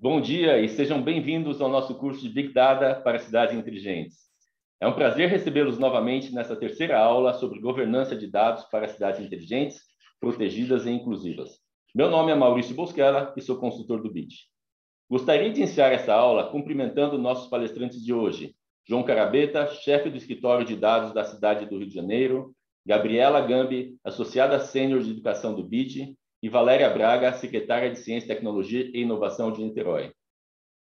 Bom dia e sejam bem-vindos ao nosso curso de Big Data para cidades inteligentes. É um prazer recebê-los novamente nessa terceira aula sobre governança de dados para cidades inteligentes, protegidas e inclusivas. Meu nome é Maurício Bosquella e sou consultor do BID. Gostaria de iniciar essa aula cumprimentando nossos palestrantes de hoje, João Carabeta, chefe do escritório de dados da cidade do Rio de Janeiro, Gabriela Gambi, associada sênior de educação do BID, e Valéria Braga, secretária de Ciência, Tecnologia e Inovação de Niterói.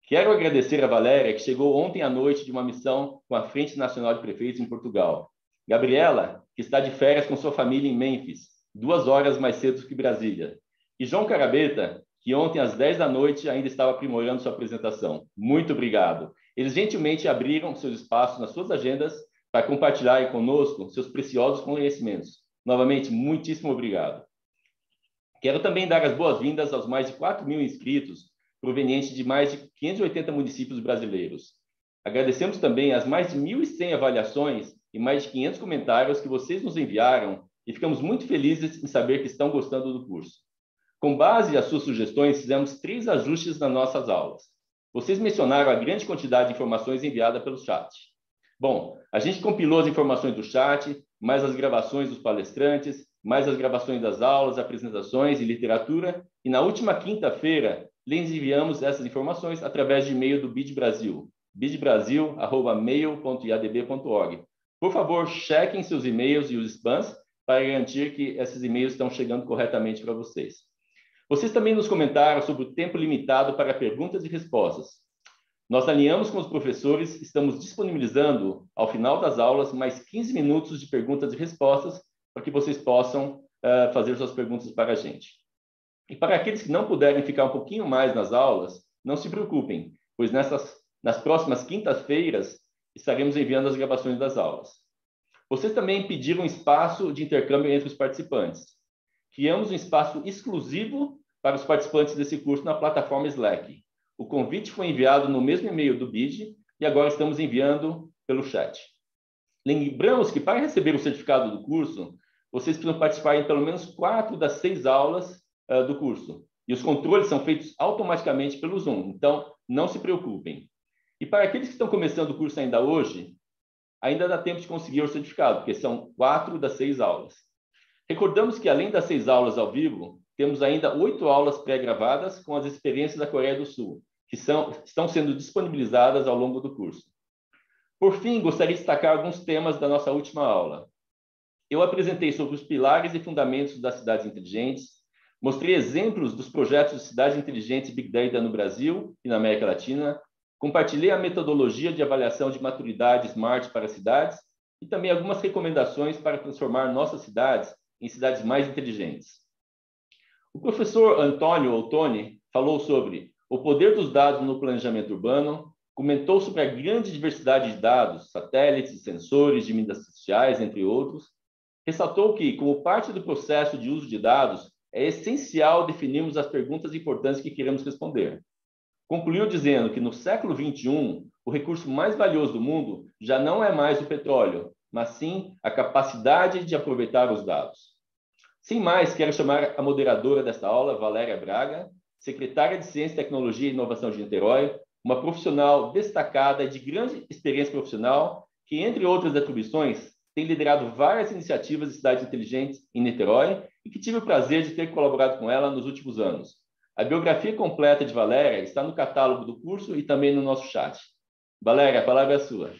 Quero agradecer a Valéria, que chegou ontem à noite de uma missão com a Frente Nacional de Prefeitos em Portugal. Gabriela, que está de férias com sua família em Memphis, 2 horas mais cedo que Brasília. E João Carabeta, que ontem às 10 da noite ainda estava aprimorando sua apresentação. Muito obrigado. Eles gentilmente abriram seus espaços nas suas agendas para compartilharem conosco seus preciosos conhecimentos. Novamente, muitíssimo obrigado. Quero também dar as boas-vindas aos mais de 4.000 inscritos, provenientes de mais de 580 municípios brasileiros. Agradecemos também as mais de 1.100 avaliações e mais de 500 comentários que vocês nos enviaram e ficamos muito felizes em saber que estão gostando do curso. Com base nas suas sugestões, fizemos 3 ajustes nas nossas aulas. Vocês mencionaram a grande quantidade de informações enviadas pelo chat. Bom, a gente compilou as informações do chat, mais as gravações dos palestrantes, mais as gravações das aulas, apresentações e literatura, e na última quinta-feira, lhes enviamos essas informações através de e-mail do BID Brasil, bidbrasil@mail.iadb.org. Por favor, chequem seus e-mails e os spams para garantir que esses e-mails estão chegando corretamente para vocês. Vocês também nos comentaram sobre o tempo limitado para perguntas e respostas. Nós alinhamos com os professores, estamos disponibilizando, ao final das aulas, mais 15 minutos de perguntas e respostas para que vocês possam fazer suas perguntas para a gente. E para aqueles que não puderem ficar um pouquinho mais nas aulas, não se preocupem, pois nas próximas quintas-feiras estaremos enviando as gravações das aulas. Vocês também pediram espaço de intercâmbio entre os participantes. Criamos um espaço exclusivo para os participantes desse curso na plataforma Slack. O convite foi enviado no mesmo e-mail do BID e agora estamos enviando pelo chat. Lembramos que para receber o certificado do curso, vocês precisam participar em pelo menos 4 das 6 aulas do curso. E os controles são feitos automaticamente pelo Zoom, então não se preocupem. E para aqueles que estão começando o curso ainda hoje, ainda dá tempo de conseguir o certificado, porque são 4 das 6 aulas. Recordamos que além das 6 aulas ao vivo, temos ainda 8 aulas pré-gravadas com as experiências da Coreia do Sul, que estão sendo disponibilizadas ao longo do curso. Por fim, gostaria de destacar alguns temas da nossa última aula. Eu apresentei sobre os pilares e fundamentos das cidades inteligentes, mostrei exemplos dos projetos de cidades inteligentes Big Data no Brasil e na América Latina, compartilhei a metodologia de avaliação de maturidade Smart para cidades e também algumas recomendações para transformar nossas cidades em cidades mais inteligentes. O professor Antônio Ottoni falou sobre o poder dos dados no planejamento urbano, comentou sobre a grande diversidade de dados, satélites, sensores, de mídias sociais, entre outros. Ressaltou que, como parte do processo de uso de dados, é essencial definirmos as perguntas importantes que queremos responder. Concluiu dizendo que, no século XXI, o recurso mais valioso do mundo já não é mais o petróleo, mas sim a capacidade de aproveitar os dados. Sem mais, quero chamar a moderadora desta aula, Valéria Braga, secretária de Ciência, Tecnologia e Inovação de Niterói, uma profissional destacada de grande experiência profissional, que, entre outras atribuições, tem liderado várias iniciativas de cidades inteligentes em Niterói e que tive o prazer de ter colaborado com ela nos últimos anos. A biografia completa de Valéria está no catálogo do curso e também no nosso chat. Valéria, a palavra é sua.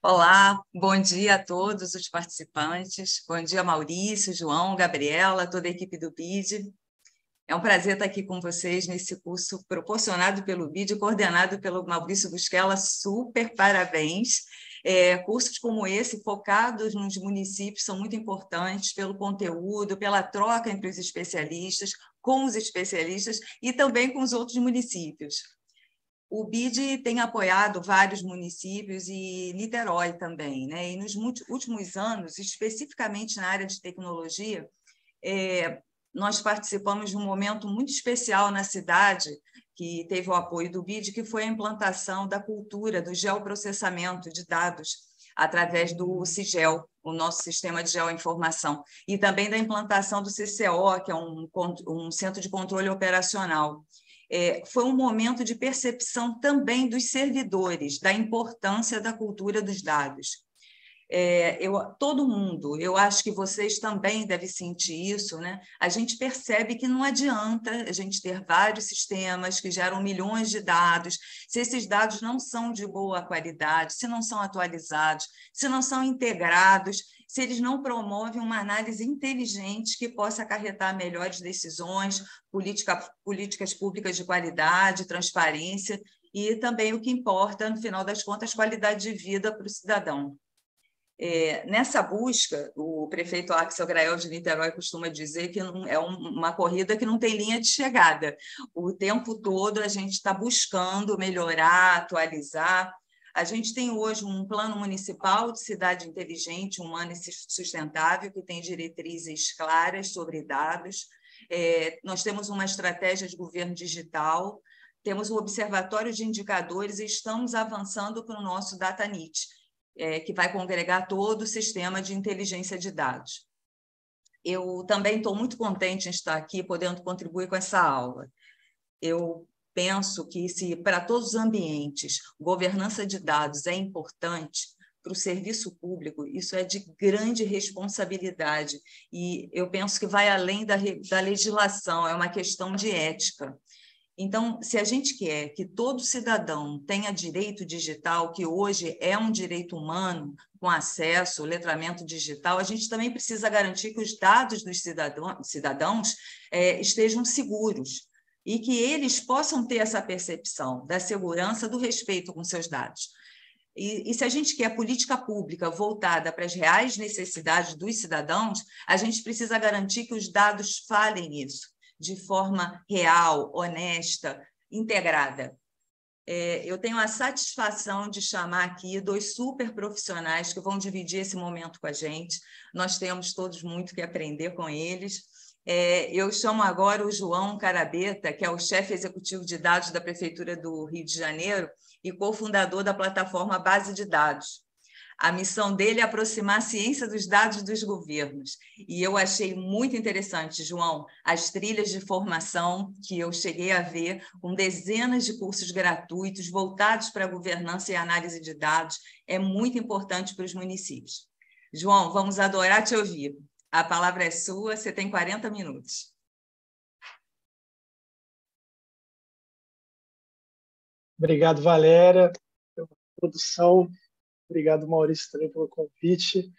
Olá, bom dia a todos os participantes. Bom dia, Maurício, João, Gabriela, toda a equipe do BID. É um prazer estar aqui com vocês nesse curso proporcionado pelo BID, coordenado pelo Maurício Bosquella. Super parabéns! Cursos como esse, focados nos municípios, são muito importantes pelo conteúdo, pela troca entre os especialistas, com os especialistas e também com os outros municípios. O BID tem apoiado vários municípios e Niterói também, né? E nos últimos anos, especificamente na área de tecnologia, nós participamos de um momento muito especial na cidade, que teve o apoio do BID, que foi a implantação da cultura do geoprocessamento de dados através do CIGEL, o nosso Sistema de Geoinformação, e também da implantação do CCO, que é um Centro de Controle Operacional. Foi um momento de percepção também dos servidores, da importância da cultura dos dados. Todo mundo, eu acho que vocês também devem sentir isso, né? A gente percebe que não adianta a gente ter vários sistemas que geram milhões de dados, se esses dados não são de boa qualidade, se não são atualizados, se não são integrados, se eles não promovem uma análise inteligente que possa acarretar melhores decisões, políticas públicas de qualidade, transparência e também o que importa, no final das contas, qualidade de vida para o cidadão. Nessa busca, o prefeito Axel Grael de Niterói costuma dizer que é uma corrida que não tem linha de chegada. O tempo todo a gente está buscando melhorar, atualizar. A gente tem hoje um plano municipal de cidade inteligente, humana e sustentável, que tem diretrizes claras sobre dados. Nós temos uma estratégia de governo digital, temos um observatório de indicadores e estamos avançando para o nosso DataNit, que vai congregar todo o sistema de inteligência de dados. Eu também estou muito contente em estar aqui, podendo contribuir com essa aula. Eu penso que, se para todos os ambientes governança de dados é importante, para o serviço público isso é de grande responsabilidade, e eu penso que vai além da legislação, é uma questão de ética. Então, se a gente quer que todo cidadão tenha direito digital, que hoje é um direito humano, com acesso, letramento digital, a gente também precisa garantir que os dados dos cidadãos estejam seguros e que eles possam ter essa percepção da segurança, do respeito com seus dados. E se a gente quer política pública voltada para as reais necessidades dos cidadãos, a gente precisa garantir que os dados falem isso de forma real, honesta, integrada. Eu tenho a satisfação de chamar aqui 2 super profissionais que vão dividir esse momento com a gente. Nós temos todos muito que aprender com eles. Eu chamo agora o João Carabeta, que é o chefe executivo de dados da Prefeitura do Rio de Janeiro e cofundador da plataforma Base de Dados. A missão dele é aproximar a ciência dos dados dos governos. E eu achei muito interessante, João, as trilhas de formação que eu cheguei a ver, com dezenas de cursos gratuitos voltados para a governança e análise de dados, é muito importante para os municípios. João, vamos adorar te ouvir. A palavra é sua, você tem 40 minutos. Obrigado, Valéria, pela introdução. Obrigado, Maurício, também pelo convite.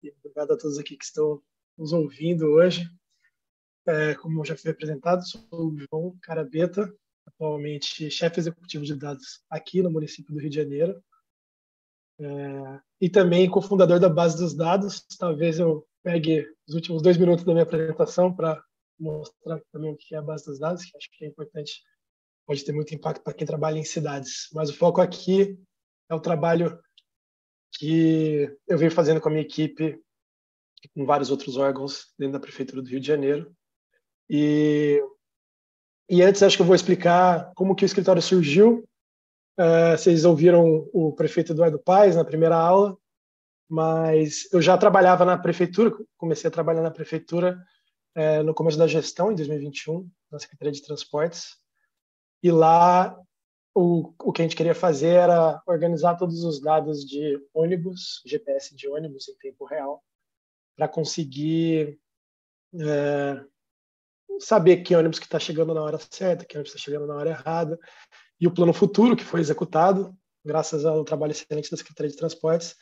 E obrigado a todos aqui que estão nos ouvindo hoje. Como já foi apresentado, sou o João Carabeta, atualmente chefe executivo de dados aqui no município do Rio de Janeiro. E também cofundador da Base dos Dados. Talvez eu pegue os últimos 2 minutos da minha apresentação para mostrar também o que é a Base dos Dados, que acho que é importante, pode ter muito impacto para quem trabalha em cidades. Mas o foco aqui é o trabalho que eu venho fazendo com a minha equipe, com vários outros órgãos dentro da Prefeitura do Rio de Janeiro. E antes, acho que eu vou explicar como que o escritório surgiu. Vocês ouviram o prefeito Eduardo Paes na primeira aula, mas eu já trabalhava na Prefeitura, comecei a trabalhar na Prefeitura no começo da gestão, em 2021, na Secretaria de Transportes. E lá o que a gente queria fazer era organizar todos os dados de ônibus, GPS de ônibus em tempo real, para conseguir saber que ônibus que está chegando na hora certa, que ônibus está chegando na hora errada. E o plano futuro, que foi executado, graças ao trabalho excelente da Secretaria de Transportes,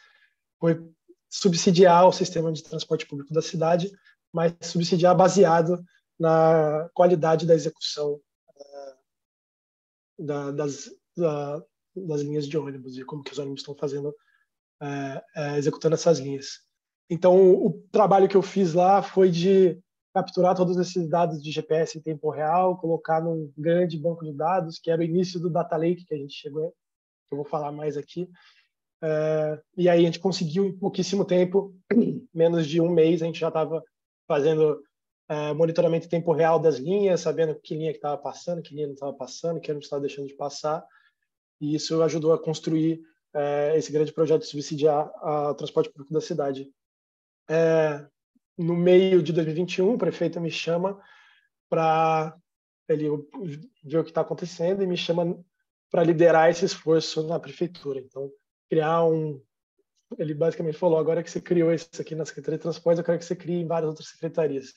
foi subsidiar o sistema de transporte público da cidade, mas subsidiar baseado na qualidade da execução das linhas de ônibus e como que os ônibus estão fazendo, executando essas linhas. Então, o trabalho que eu fiz lá foi de capturar todos esses dados de GPS em tempo real, colocar num grande banco de dados, que era o início do Data Lake, que a gente chegou, que eu vou falar mais aqui. E aí a gente conseguiu em pouquíssimo tempo, menos de 1 mês, a gente já estava fazendo monitoramento em tempo real das linhas, sabendo que linha que estava passando, que linha não estava passando, que não estava deixando de passar. E isso ajudou a construir esse grande projeto de subsidiar o transporte público da cidade. No meio de 2021, o prefeito me chama para ele ver o que está acontecendo e me chama para liderar esse esforço na prefeitura. Então, ele basicamente falou: agora que você criou isso aqui na Secretaria de Transportes, eu quero que você crie em várias outras secretarias,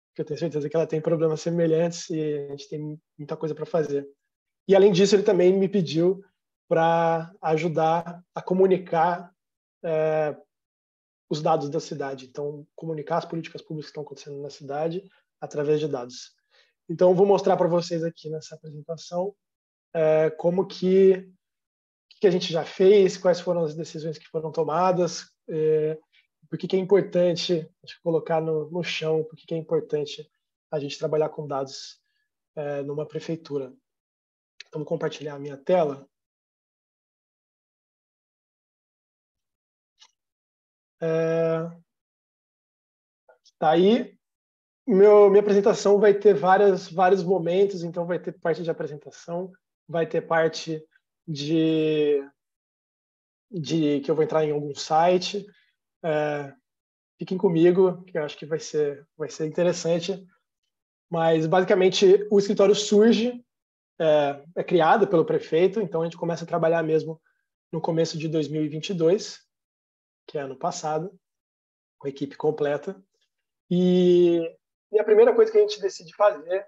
porque eu tenho certeza que ela tem problemas semelhantes e a gente tem muita coisa para fazer. E, além disso, ele também me pediu para ajudar a comunicar os dados da cidade. Então, comunicar as políticas públicas que estão acontecendo na cidade através de dados. Então, eu vou mostrar para vocês aqui nessa apresentação como que a gente já fez, quais foram as decisões que foram tomadas, por que é importante colocar no chão, por que é importante a gente trabalhar com dados numa prefeitura. Então, vou compartilhar a minha tela. Tá aí. Minha apresentação vai ter vários momentos, então vai ter parte de apresentação, vai ter parte de que eu vou entrar em algum site. Fiquem comigo, que eu acho que vai ser interessante. Mas, basicamente, o escritório surge, é criado pelo prefeito, então a gente começa a trabalhar mesmo no começo de 2022, que é ano passado, com a equipe completa. E a primeira coisa que a gente decide fazer,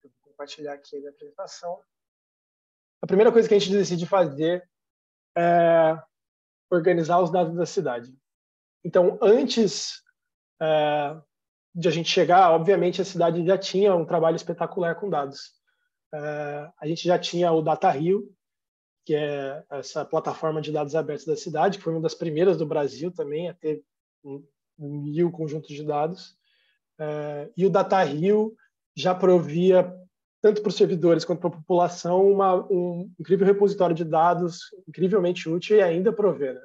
eu vou compartilhar aqui a minha apresentação, a primeira coisa que a gente decide fazer é organizar os dados da cidade. Então, antes de a gente chegar, obviamente, a cidade já tinha um trabalho espetacular com dados. A gente já tinha o DataRio, que é essa plataforma de dados abertos da cidade, que foi uma das primeiras do Brasil também a ter 1.000 conjuntos de dados. E o DataRio já provia, tanto para os servidores quanto para a população, um incrível repositório de dados, incrivelmente útil e ainda provê.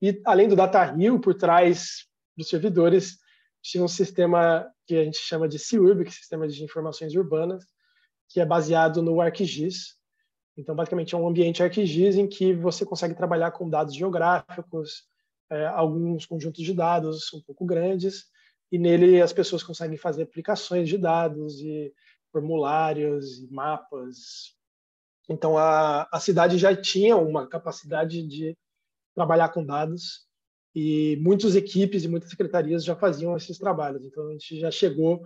E, além do DataRio, por trás dos servidores, tinha um sistema que a gente chama de CIURB, que é Sistema de Informações Urbanas, que é baseado no ArcGIS. Então, basicamente, é um ambiente ArcGIS em que você consegue trabalhar com dados geográficos, alguns conjuntos de dados um pouco grandes, e nele as pessoas conseguem fazer aplicações de dados e formulários e mapas. Então, a cidade já tinha uma capacidade de trabalhar com dados e muitas equipes e muitas secretarias já faziam esses trabalhos. Então, a gente já chegou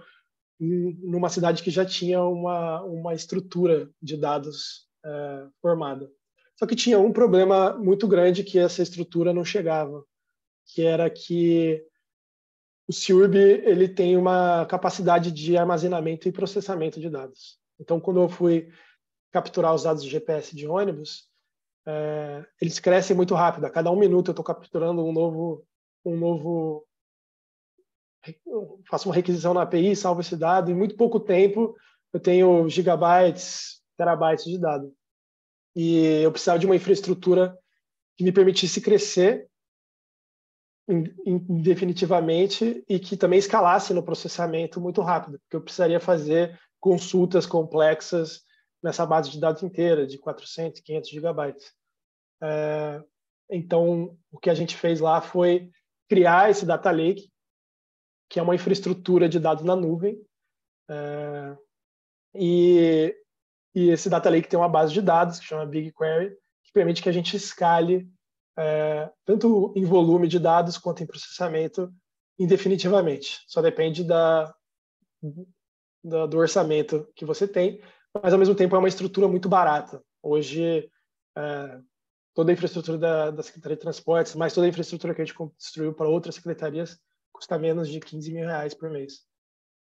numa cidade que já tinha uma estrutura de dados formada. Só que tinha um problema muito grande, que essa estrutura não chegava, que era que o CIURB ele tem uma capacidade de armazenamento e processamento de dados. Então, quando eu fui capturar os dados de GPS de ônibus, eles crescem muito rápido. A cada 1 minuto eu estou capturando faço uma requisição na API, salvo esse dado. Em muito pouco tempo, eu tenho gigabytes, terabytes de dado. E eu precisava de uma infraestrutura que me permitisse crescer definitivamente e que também escalasse no processamento muito rápido, porque eu precisaria fazer consultas complexas nessa base de dados inteira, de 400, 500 gigabytes. Então, o que a gente fez lá foi criar esse Data Lake, que é uma infraestrutura de dados na nuvem, e esse Data Lake tem uma base de dados que chama BigQuery, que permite que a gente escale tanto em volume de dados quanto em processamento indefinitivamente. Só depende do orçamento que você tem, mas ao mesmo tempo é uma estrutura muito barata. Hoje, toda a infraestrutura da Secretaria de Transportes, mais toda a infraestrutura que a gente construiu para outras secretarias, custa menos de R$15 mil por mês.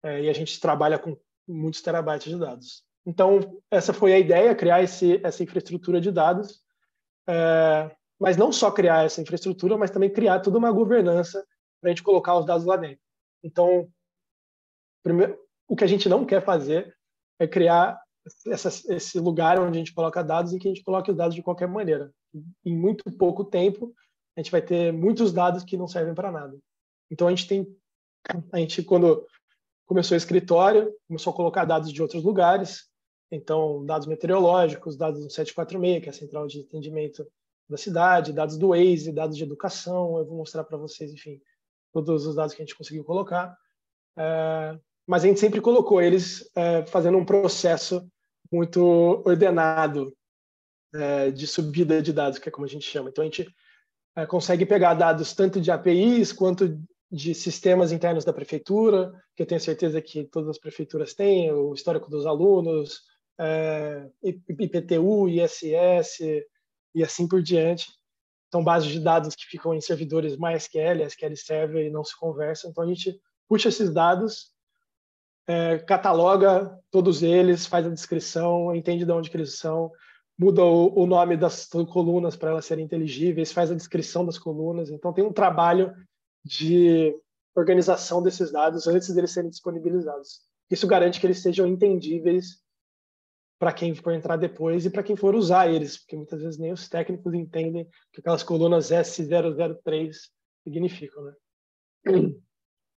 E a gente trabalha com muitos terabytes de dados. Então, essa foi a ideia, criar essa infraestrutura de dados, mas não só criar essa infraestrutura, mas também criar toda uma governança para a gente colocar os dados lá dentro. Então, primeiro, o que a gente não quer fazer é criar esse lugar onde a gente coloca dados e que a gente coloque os dados de qualquer maneira. Em muito pouco tempo, a gente vai ter muitos dados que não servem para nada. Então, a gente, quando começou o escritório, começou a colocar dados de outros lugares, Então, dados meteorológicos, dados do 746, que é a central de atendimento da cidade, dados do Waze, dados de educação. Eu vou mostrar para vocês, enfim, todos os dados que a gente conseguiu colocar. Mas a gente sempre colocou eles fazendo um processo muito ordenado de subida de dados, que é como a gente chama. Então, a gente consegue pegar dados tanto de APIs quanto de sistemas internos da prefeitura, que eu tenho certeza que todas as prefeituras têm, o histórico dos alunos, IPTU, ISS e assim por diante. São bases de dados que ficam em servidores MySQL, SQL Server, e não se conversam. Então, a gente puxa esses dados, cataloga todos eles, faz a descrição, entende de onde que eles são, muda o nome das colunas para elas serem inteligíveis, faz a descrição das colunas. Então, tem um trabalho de organização desses dados antes deles serem disponibilizados. Isso garante que eles sejam entendíveis para quem for entrar depois e para quem for usar eles, porque muitas vezes nem os técnicos entendem o que aquelas colunas S003 significam, né?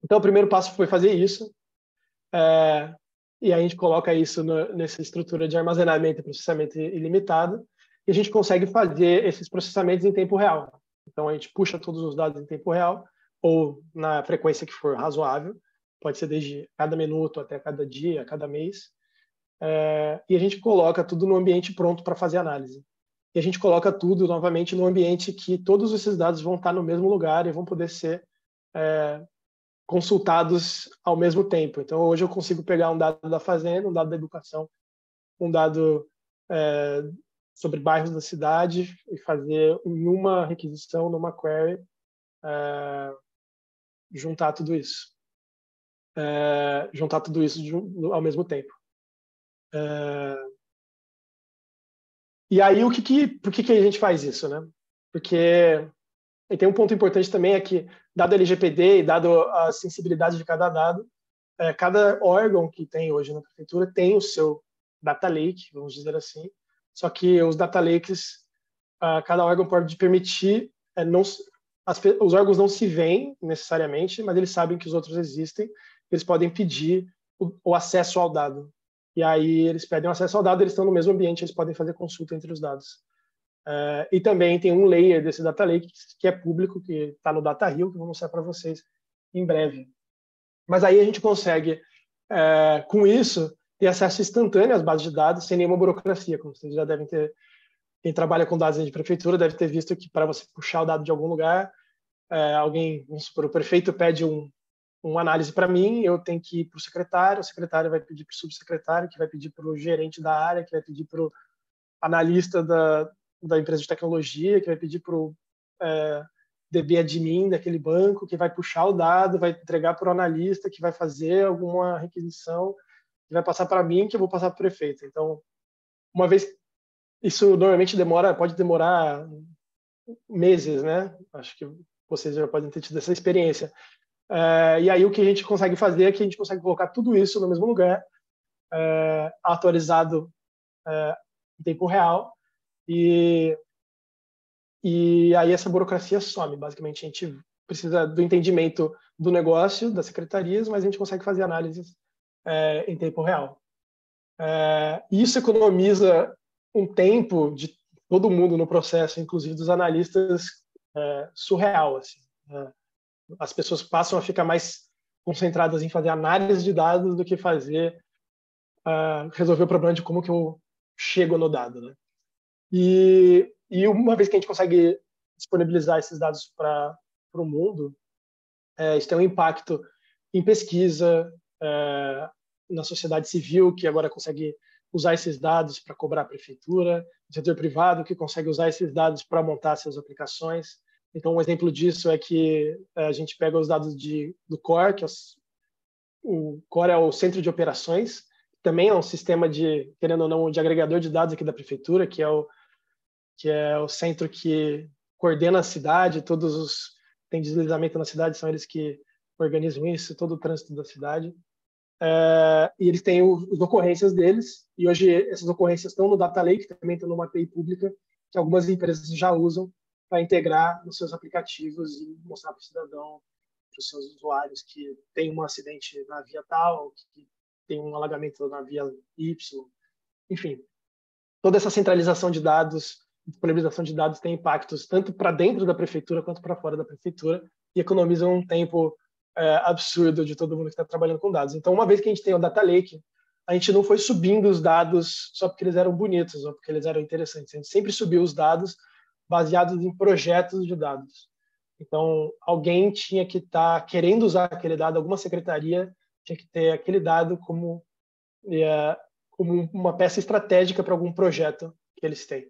Então, o primeiro passo foi fazer isso, e a gente coloca isso nessa estrutura de armazenamento e processamento ilimitado, e a gente consegue fazer esses processamentos em tempo real. Então, a gente puxa todos os dados em tempo real, ou na frequência que for razoável, pode ser desde cada minuto até cada dia, cada mês, e a gente coloca tudo no ambiente pronto para fazer análise. E a gente coloca tudo, novamente, no ambiente que todos esses dados vão estar no mesmo lugar e vão poder ser consultados ao mesmo tempo. Então, hoje eu consigo pegar um dado da fazenda, um dado da educação, um dado sobre bairros da cidade e fazer em uma requisição, numa query, juntar tudo isso. Ao mesmo tempo. E aí, por que a gente faz isso, né? Porque e tem um ponto importante também, é que, dado a LGPD e dado a sensibilidade de cada dado, cada órgão que tem hoje na prefeitura tem o seu data lake, vamos dizer assim, só que os data lakes, cada órgão pode permitir, os órgãos não se veem necessariamente, mas eles sabem que os outros existem, eles podem pedir o acesso ao dado. E aí eles pedem o acesso ao dado, eles estão no mesmo ambiente, eles podem fazer consulta entre os dados. E também tem um layer desse data lake que é público, que está no Data Hill, que eu vou mostrar para vocês em breve. Mas aí a gente consegue, com isso, ter acesso instantâneo às bases de dados sem nenhuma burocracia, como vocês já devem ter. Quem trabalha com dados de prefeitura deve ter visto que para você puxar o dado de algum lugar, vamos supor, o prefeito pede uma análise para mim, eu tenho que ir para o secretário vai pedir para o subsecretário, que vai pedir para o gerente da área, que vai pedir para o analista da empresa de tecnologia, que vai pedir para o DB admin daquele banco, que vai puxar o dado, vai entregar para o analista, que vai fazer alguma requisição, que vai passar para mim, que eu vou passar para o prefeito. Então, uma vez, isso normalmente pode demorar meses, né? Acho que vocês já podem ter tido essa experiência. E aí o que a gente consegue fazer é que a gente consegue colocar tudo isso no mesmo lugar, atualizado em tempo real, e aí essa burocracia some. Basicamente, a gente precisa do entendimento do negócio, das secretarias, mas a gente consegue fazer análises em tempo real. Isso economiza um tempo de todo mundo no processo, inclusive dos analistas, surreal. Assim. As pessoas passam a ficar mais concentradas em fazer análise de dados do que resolver o problema de como que eu chego no dado, né? E uma vez que a gente consegue disponibilizar esses dados para o mundo, isso tem um impacto em pesquisa, na sociedade civil, que agora consegue usar esses dados para cobrar a prefeitura, no setor privado, que consegue usar esses dados para montar suas aplicações. Então, um exemplo disso é que a gente pega os dados do CORE, que o CORE é o Centro de Operações, também é um sistema querendo ou não, de agregador de dados aqui da prefeitura, que é o centro que coordena a cidade, tem deslizamento na cidade, são eles que organizam isso, todo o trânsito da cidade. E eles têm as ocorrências deles, e hoje essas ocorrências estão no Data Lake, também estão numa API pública, que algumas empresas já usam para integrar nos seus aplicativos e mostrar para o cidadão, para os seus usuários, que tem um acidente na via tal, que tem um alagamento na via Y, enfim, toda essa centralização de dados, disponibilização de dados tem impactos tanto para dentro da prefeitura quanto para fora da prefeitura e economizam um tempo absurdo de todo mundo que está trabalhando com dados. Então, uma vez que a gente tem o Data Lake, a gente não foi subindo os dados só porque eles eram bonitos ou porque eles eram interessantes. A gente sempre subiu os dados baseados em projetos de dados. Então, alguém tinha que estar querendo usar aquele dado, alguma secretaria tinha que ter aquele dado como uma peça estratégica para algum projeto que eles têm.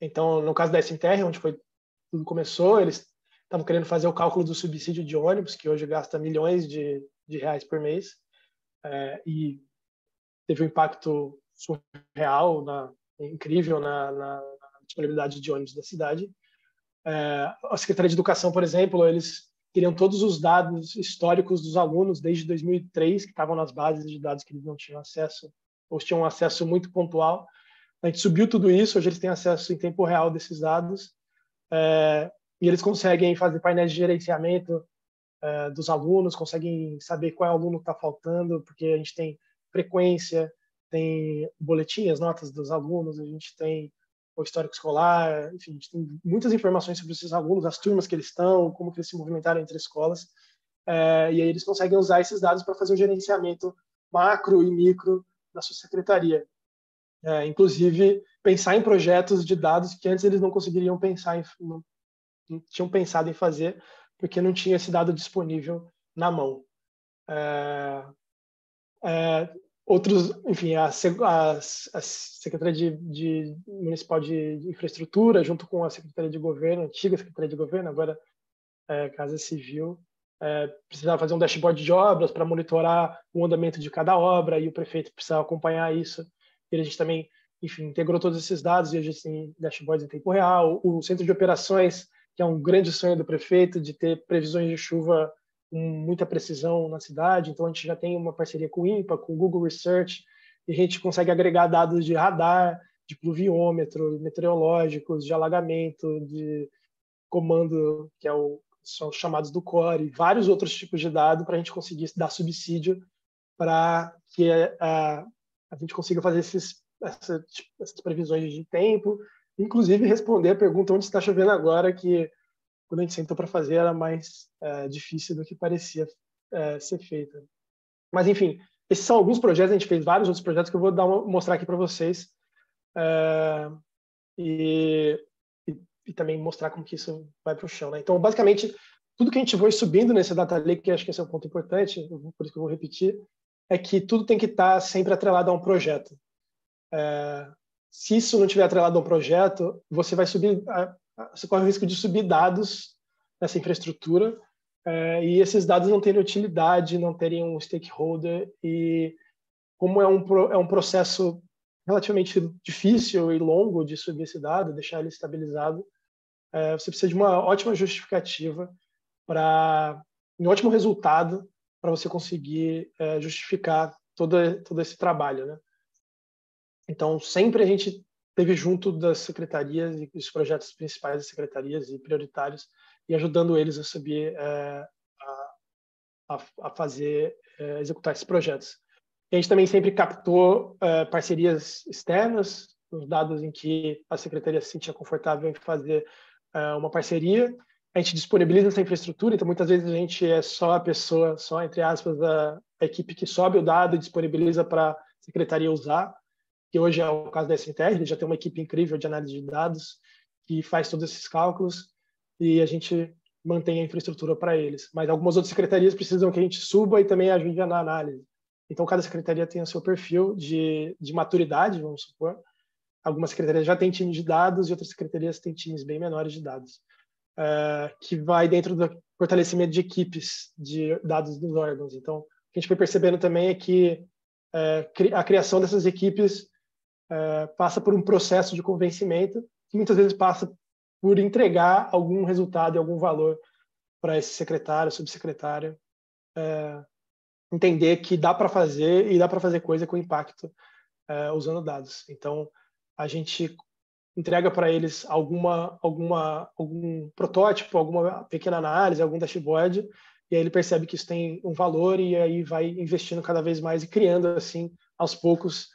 Então, no caso da SMTR, onde tudo começou, eles estavam querendo fazer o cálculo do subsídio de ônibus, que hoje gasta milhões de reais por mês, e teve um impacto surreal, incrível na disponibilidade de ônibus da cidade. A Secretaria de Educação, por exemplo, eles queriam todos os dados históricos dos alunos desde 2003, que estavam nas bases de dados que eles não tinham acesso, ou tinham um acesso muito pontual. A gente subiu tudo isso, hoje eles têm acesso em tempo real desses dados, e eles conseguem fazer painéis de gerenciamento dos alunos, conseguem saber qual aluno está faltando, porque a gente tem frequência, tem boletim, as notas dos alunos, a gente tem o histórico escolar, enfim, a gente tem muitas informações sobre esses alunos, as turmas que eles estão, como que eles se movimentaram entre escolas, e aí eles conseguem usar esses dados para fazer o gerenciamento macro e micro da sua secretaria. Inclusive, pensar em projetos de dados que antes eles não conseguiriam pensar, não tinham pensado em fazer, porque não tinha esse dado disponível na mão. Outros, enfim, a Secretaria Municipal de Infraestrutura, junto com a Secretaria de Governo, a antiga Secretaria de Governo, agora Casa Civil, precisava fazer um dashboard de obras para monitorar o andamento de cada obra, e o prefeito precisava acompanhar isso. E a gente também, enfim, integrou todos esses dados e a gente tem dashboards em tempo real. O centro de operações, que é um grande sonho do prefeito, de ter previsões de chuva com muita precisão na cidade. Então, a gente já tem uma parceria com o INPA, com o Google Research, e a gente consegue agregar dados de radar, de pluviômetro, meteorológicos, de alagamento, de comando, que são chamados do CORE, e vários outros tipos de dados para a gente conseguir dar subsídio para que a gente consiga fazer essas previsões de tempo, inclusive responder a pergunta onde está chovendo agora, que quando a gente sentou para fazer era mais difícil do que parecia ser feita. Mas, enfim, esses são alguns projetos, a gente fez vários outros projetos que eu vou mostrar aqui para vocês, e também mostrar como que isso vai para o chão, né? Então, basicamente, tudo que a gente foi subindo nesse Data Lake, que acho que esse é um ponto importante, por isso que eu vou repetir, é que tudo tem que estar sempre atrelado a um projeto. Se isso não estiver atrelado a um projeto, você corre o risco de subir dados nessa infraestrutura, e esses dados não terem utilidade, não terem um stakeholder, e como é um processo relativamente difícil e longo de subir esse dado, deixar ele estabilizado, você precisa de uma ótima justificativa um ótimo resultado para você conseguir justificar todo esse trabalho, né? Então, sempre a gente esteve junto das secretarias e dos projetos principais das secretarias e prioritários, e ajudando eles a subir, a fazer, executar esses projetos. E a gente também sempre captou parcerias externas, os dados em que a secretaria se sentia confortável em fazer uma parceria. A gente disponibiliza essa infraestrutura, então muitas vezes a gente é só a pessoa, só entre aspas, a equipe que sobe o dado e disponibiliza para a secretaria usar, que hoje é o caso da SMTR, ele já tem uma equipe incrível de análise de dados que faz todos esses cálculos, e a gente mantém a infraestrutura para eles. Mas algumas outras secretarias precisam que a gente suba e também ajude na análise. Então, cada secretaria tem o seu perfil de maturidade, vamos supor. Algumas secretarias já têm times de dados e outras secretarias têm times bem menores de dados, que vai dentro do fortalecimento de equipes de dados dos órgãos. Então, o que a gente foi percebendo também é que a criação dessas equipes passa por um processo de convencimento, que muitas vezes passa por entregar algum resultado e algum valor para esse secretário, subsecretário, entender que dá para fazer e dá para fazer coisa com impacto usando dados. Então, a gente entrega para eles algum protótipo, alguma pequena análise, algum dashboard, e aí ele percebe que isso tem um valor e aí vai investindo cada vez mais e criando, assim, aos poucos,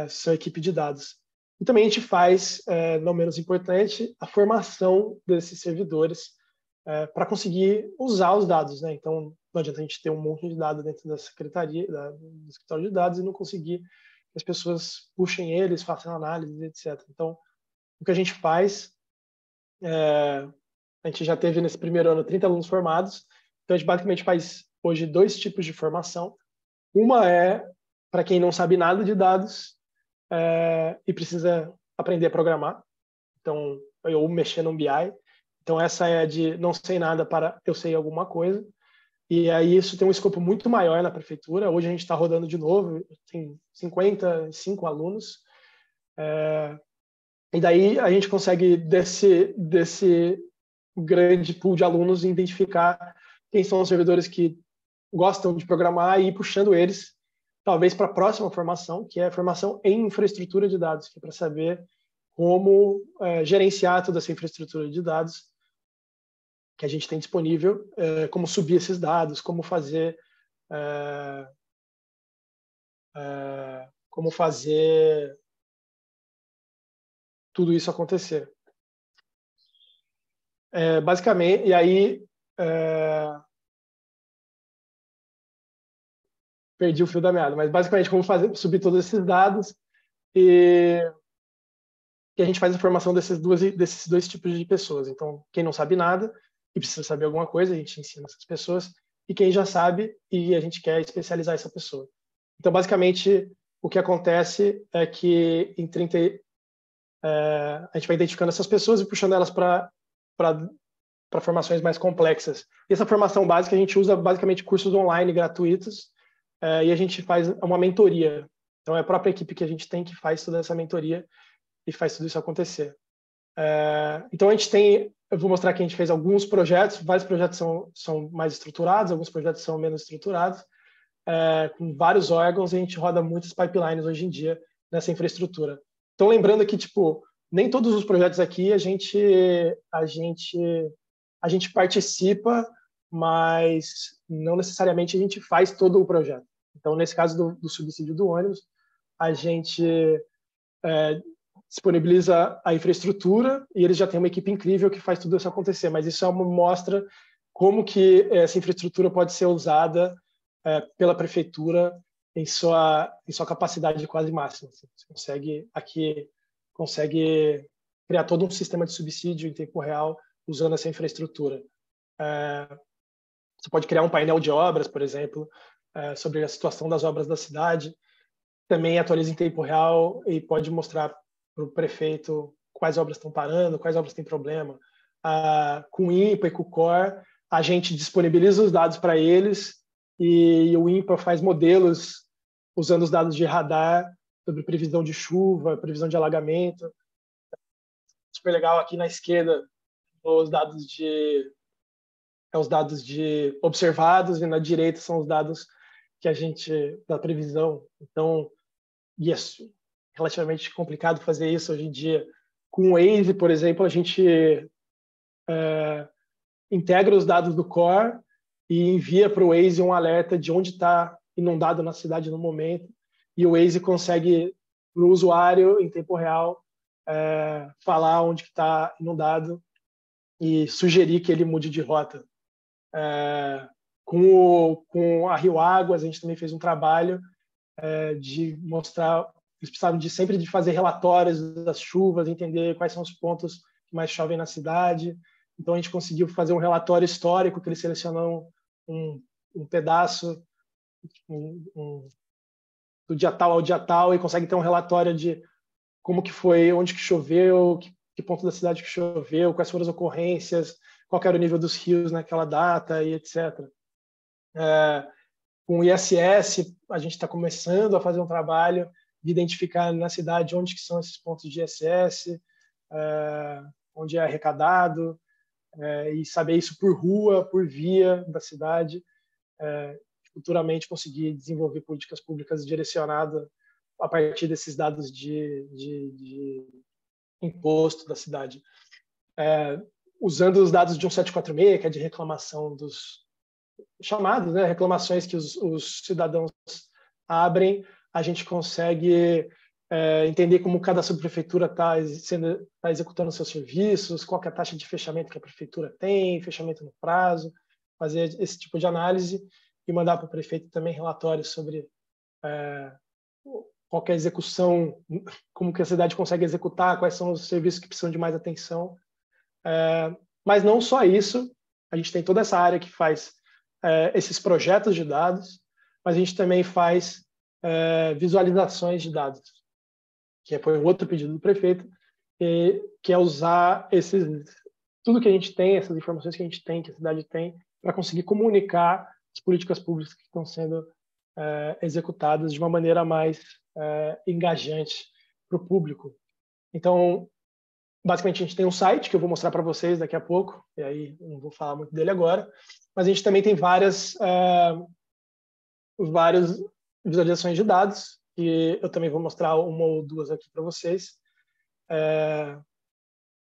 sua equipe de dados. E também a gente faz, não menos importante, a formação desses servidores para conseguir usar os dados, né? Então, não adianta a gente ter um monte de dados dentro da secretaria, do escritório de dados, e não conseguir que as pessoas puxem eles, façam análise, etc. Então, o que a gente faz, a gente já teve nesse primeiro ano 30 alunos formados, então a gente basicamente faz hoje 2 tipos de formação. Uma é para quem não sabe nada de dados e precisa aprender a programar, então, ou mexer no BI. Então, essa é de não sei nada para eu sei alguma coisa. E aí isso tem um escopo muito maior na prefeitura. Hoje a gente está rodando de novo, tem 55 alunos. E daí a gente consegue, desse grande pool de alunos, identificar quem são os servidores que gostam de programar e ir puxando eles, talvez, para a próxima formação, que é a formação em infraestrutura de dados, que é para saber como gerenciar toda essa infraestrutura de dados que a gente tem disponível, como subir esses dados, como fazer tudo isso acontecer. Basicamente, e aí perdi o fio da meada, mas basicamente como subir todos esses dados e a gente faz a formação desses 2 tipos de pessoas. Então, quem não sabe nada e precisa saber alguma coisa, a gente ensina essas pessoas, e quem já sabe e a gente quer especializar essa pessoa. Então, basicamente, o que acontece é que a gente vai identificando essas pessoas e puxando elas para formações mais complexas. E essa formação básica a gente usa basicamente cursos online gratuitos e a gente faz uma mentoria. Então, é a própria equipe que a gente tem que faz toda essa mentoria e faz tudo isso acontecer. Então, a gente tem... Eu vou mostrar que a gente fez alguns projetos. Vários projetos são mais estruturados, alguns projetos são menos estruturados. Com vários órgãos, a gente roda muitas pipelines hoje em dia nessa infraestrutura. Então, lembrando que, nem todos os projetos aqui a gente participa, mas não necessariamente a gente faz todo o projeto. Então, nesse caso do subsídio do ônibus, a gente disponibiliza a infraestrutura e eles já têm uma equipe incrível que faz tudo isso acontecer. Mas isso mostra como que essa infraestrutura pode ser usada pela prefeitura em sua capacidade quase máxima. Você consegue criar todo um sistema de subsídio em tempo real usando essa infraestrutura. Você pode criar um painel de obras, por exemplo, sobre a situação das obras da cidade. Também atualiza em tempo real e pode mostrar para o prefeito quais obras estão parando, quais obras têm problema. Com o INPA e com o COR, a gente disponibiliza os dados para eles e o INPA faz modelos usando os dados de radar sobre previsão de chuva, previsão de alagamento. Super legal, aqui na esquerda, os dados de observados e na direita são os dados que a gente da previsão. Então, isso é relativamente complicado fazer isso hoje em dia. Com o Waze, por exemplo, a gente integra os dados do Core e envia para o Waze um alerta de onde está inundado na cidade no momento, e o Waze consegue, para o usuário, em tempo real, falar onde está inundado e sugerir que ele mude de rota. Com a Rio Águas, a gente também fez um trabalho de mostrar, eles precisavam sempre de fazer relatórios das chuvas, entender quais são os pontos que mais chovem na cidade. Então, a gente conseguiu fazer um relatório histórico, que eles selecionam um pedaço do dia tal ao dia tal e consegue ter um relatório de como que foi, onde que choveu, que ponto da cidade que choveu, quais foram as ocorrências, qual era o nível dos rios naquela data e etc. Com o ISS, a gente está começando a fazer um trabalho de identificar na cidade onde que são esses pontos de ISS, onde é arrecadado, e saber isso por rua, por via da cidade, futuramente conseguir desenvolver políticas públicas direcionadas a partir desses dados de imposto da cidade. Usando os dados de 1746, que é de reclamação dos chamados, reclamações que os cidadãos abrem, a gente consegue entender como cada subprefeitura está executando seus serviços, qual que é a taxa de fechamento que a prefeitura tem, fechamento no prazo, fazer esse tipo de análise e mandar para o prefeito também relatórios sobre qual que é a execução, como que a cidade consegue executar, quais são os serviços que precisam de mais atenção. Mas não só isso, a gente tem toda essa área que faz esses projetos de dados, mas a gente também faz visualizações de dados, que foi um outro pedido do prefeito, que é usar tudo que a gente tem, essas informações que a gente tem, que a cidade tem, para conseguir comunicar as políticas públicas que estão sendo executadas de uma maneira mais engajante para o público. Então, basicamente, a gente tem um site que eu vou mostrar para vocês daqui a pouco, e aí não vou falar muito dele agora, mas a gente também tem várias visualizações de dados, que eu também vou mostrar uma ou duas aqui para vocês.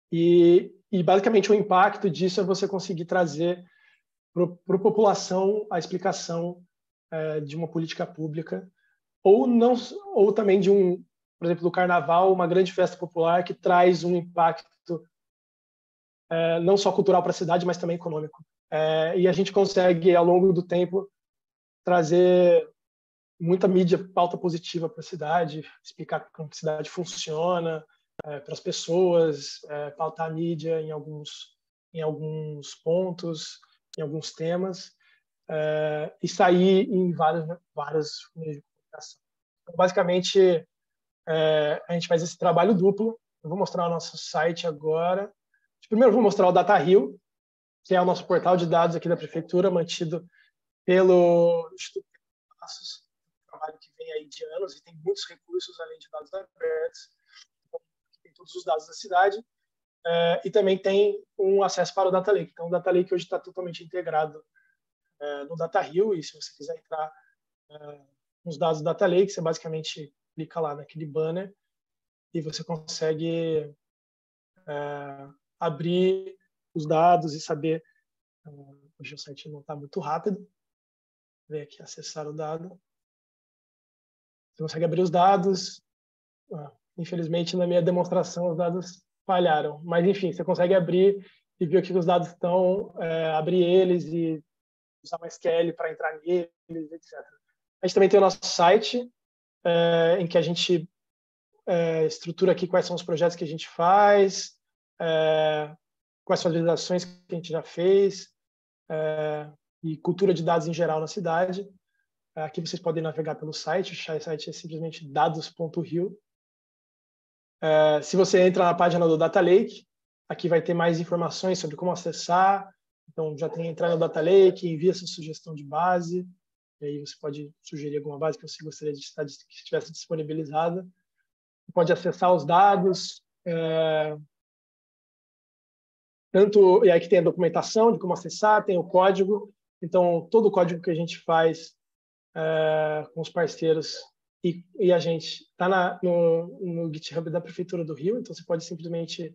E basicamente o impacto disso é você conseguir trazer para a população a explicação de uma política pública, ou também de por exemplo, do Carnaval, uma grande festa popular que traz um impacto não só cultural para a cidade, mas também econômico. E a gente consegue, ao longo do tempo, trazer muita mídia, pauta positiva para a cidade, explicar como a cidade funciona para as pessoas, pautar a mídia em alguns pontos, em alguns temas, e sair em vários meios de comunicação. Então, basicamente, a gente faz esse trabalho duplo. Eu vou mostrar o nosso site agora. Primeiro, eu vou mostrar o DataRio, que é o nosso portal de dados aqui da Prefeitura, mantido pelo Instituto de Passos, um trabalho que vem aí de anos e tem muitos recursos, além de dados abertos. Então, tem todos os dados da cidade. E também tem um acesso para o Data Lake. Então, o Data Lake hoje está totalmente integrado no DataRio, e se você quiser entrar nos dados do Data Lake, você basicamente clica lá naquele banner e você consegue abrir os dados e saber. Hoje o site não está muito rápido. Vem aqui acessar o dado. Você consegue abrir os dados. Infelizmente, na minha demonstração, os dados falharam. Mas, enfim, você consegue abrir e ver o que os dados estão, abrir eles e usar uma SQL para entrar neles, etc. A gente também tem o nosso site, em que a gente estrutura aqui quais são os projetos que a gente faz, quais são as visualizações que a gente já fez, e cultura de dados em geral na cidade. Aqui vocês podem navegar pelo site, o site é simplesmente dados.rio. Se você entra na página do Data Lake, aqui vai ter mais informações sobre como acessar. Então, já tem entrar no Data Lake, envia sua sugestão de base, e aí você pode sugerir alguma base que você gostaria que estivesse disponibilizada. Pode acessar os dados, e aí que tem a documentação de como acessar, tem o código. Então, todo o código que a gente faz com os parceiros e a gente está no GitHub da Prefeitura do Rio, então você pode simplesmente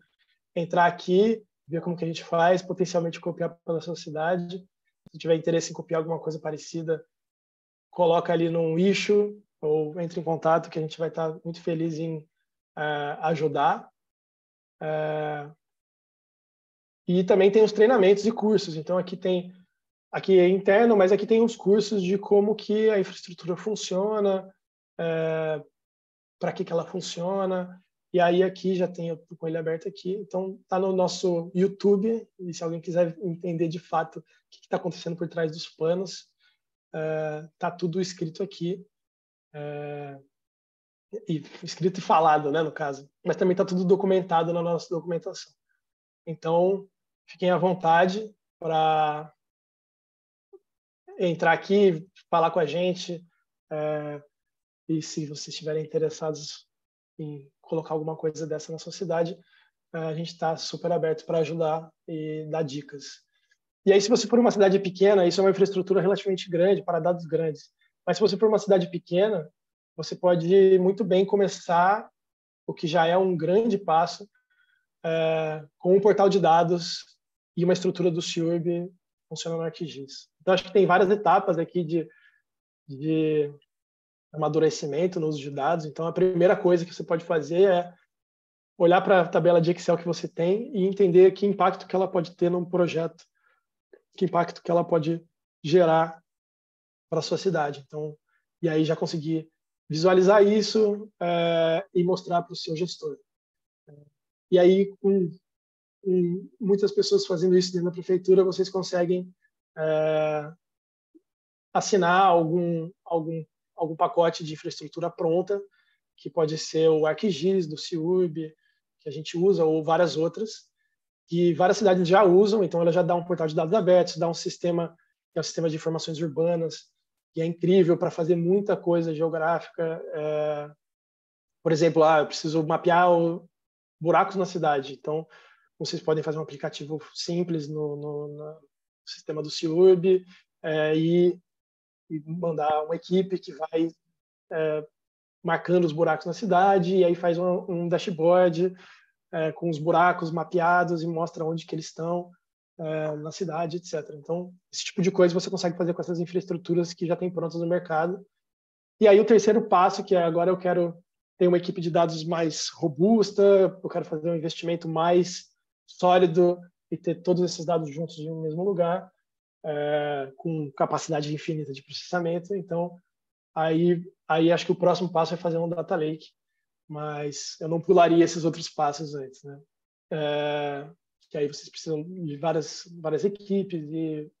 entrar aqui, ver como que a gente faz, potencialmente copiar para a sua cidade. Se tiver interesse em copiar alguma coisa parecida, coloca ali num issue ou entre em contato, que a gente vai estar muito feliz em ajudar. E também tem os treinamentos e cursos. Então, aqui é interno, mas aqui tem os cursos de como que a infraestrutura funciona, para que ela funciona. E aí aqui já tem, eu tô com ele aberto aqui, então está no nosso YouTube, e se alguém quiser entender de fato o que está acontecendo por trás dos panos, está tudo escrito aqui, e escrito e falado, né, no caso, mas também está tudo documentado na nossa documentação. Então, fiquem à vontade para entrar aqui, falar com a gente, e se vocês estiverem interessados em colocar alguma coisa dessa na sua cidade, a gente está super aberto para ajudar e dar dicas. E aí, se você for uma cidade pequena, isso é uma infraestrutura relativamente grande, para dados grandes. Mas se você for uma cidade pequena, você pode muito bem começar, o que já é um grande passo, com um portal de dados e uma estrutura do SIURB funcionando no ArcGIS. Então, acho que tem várias etapas aqui de amadurecimento no uso de dados. Então, a primeira coisa que você pode fazer é olhar para a tabela de Excel que você tem e entender que impacto que ela pode ter num projeto, que impacto que ela pode gerar para a sua cidade. Então, e aí já conseguir visualizar isso e mostrar para o seu gestor. E aí, com muitas pessoas fazendo isso dentro da prefeitura, vocês conseguem assinar algum pacote de infraestrutura pronta, que pode ser o ArcGIS do CIURB, que a gente usa, ou várias outras, que várias cidades já usam. Então, ela já dá um portal de dados abertos, dá um sistema, que é um sistema de informações urbanas, que é incrível para fazer muita coisa geográfica. Por exemplo, eu preciso mapear buracos na cidade. Então, vocês podem fazer um aplicativo simples no sistema do CIURB e mandar uma equipe que vai marcando os buracos na cidade, e aí faz um dashboard com os buracos mapeados e mostra onde que eles estão na cidade, etc. Então, esse tipo de coisa você consegue fazer com essas infraestruturas que já tem prontas no mercado. E aí o terceiro passo, que agora eu quero ter uma equipe de dados mais robusta, eu quero fazer um investimento mais sólido e ter todos esses dados juntos em um mesmo lugar, com capacidade infinita de processamento. Então, aí acho que o próximo passo é fazer um data lake, mas eu não pularia esses outros passos antes, né? Que aí vocês precisam de várias equipes e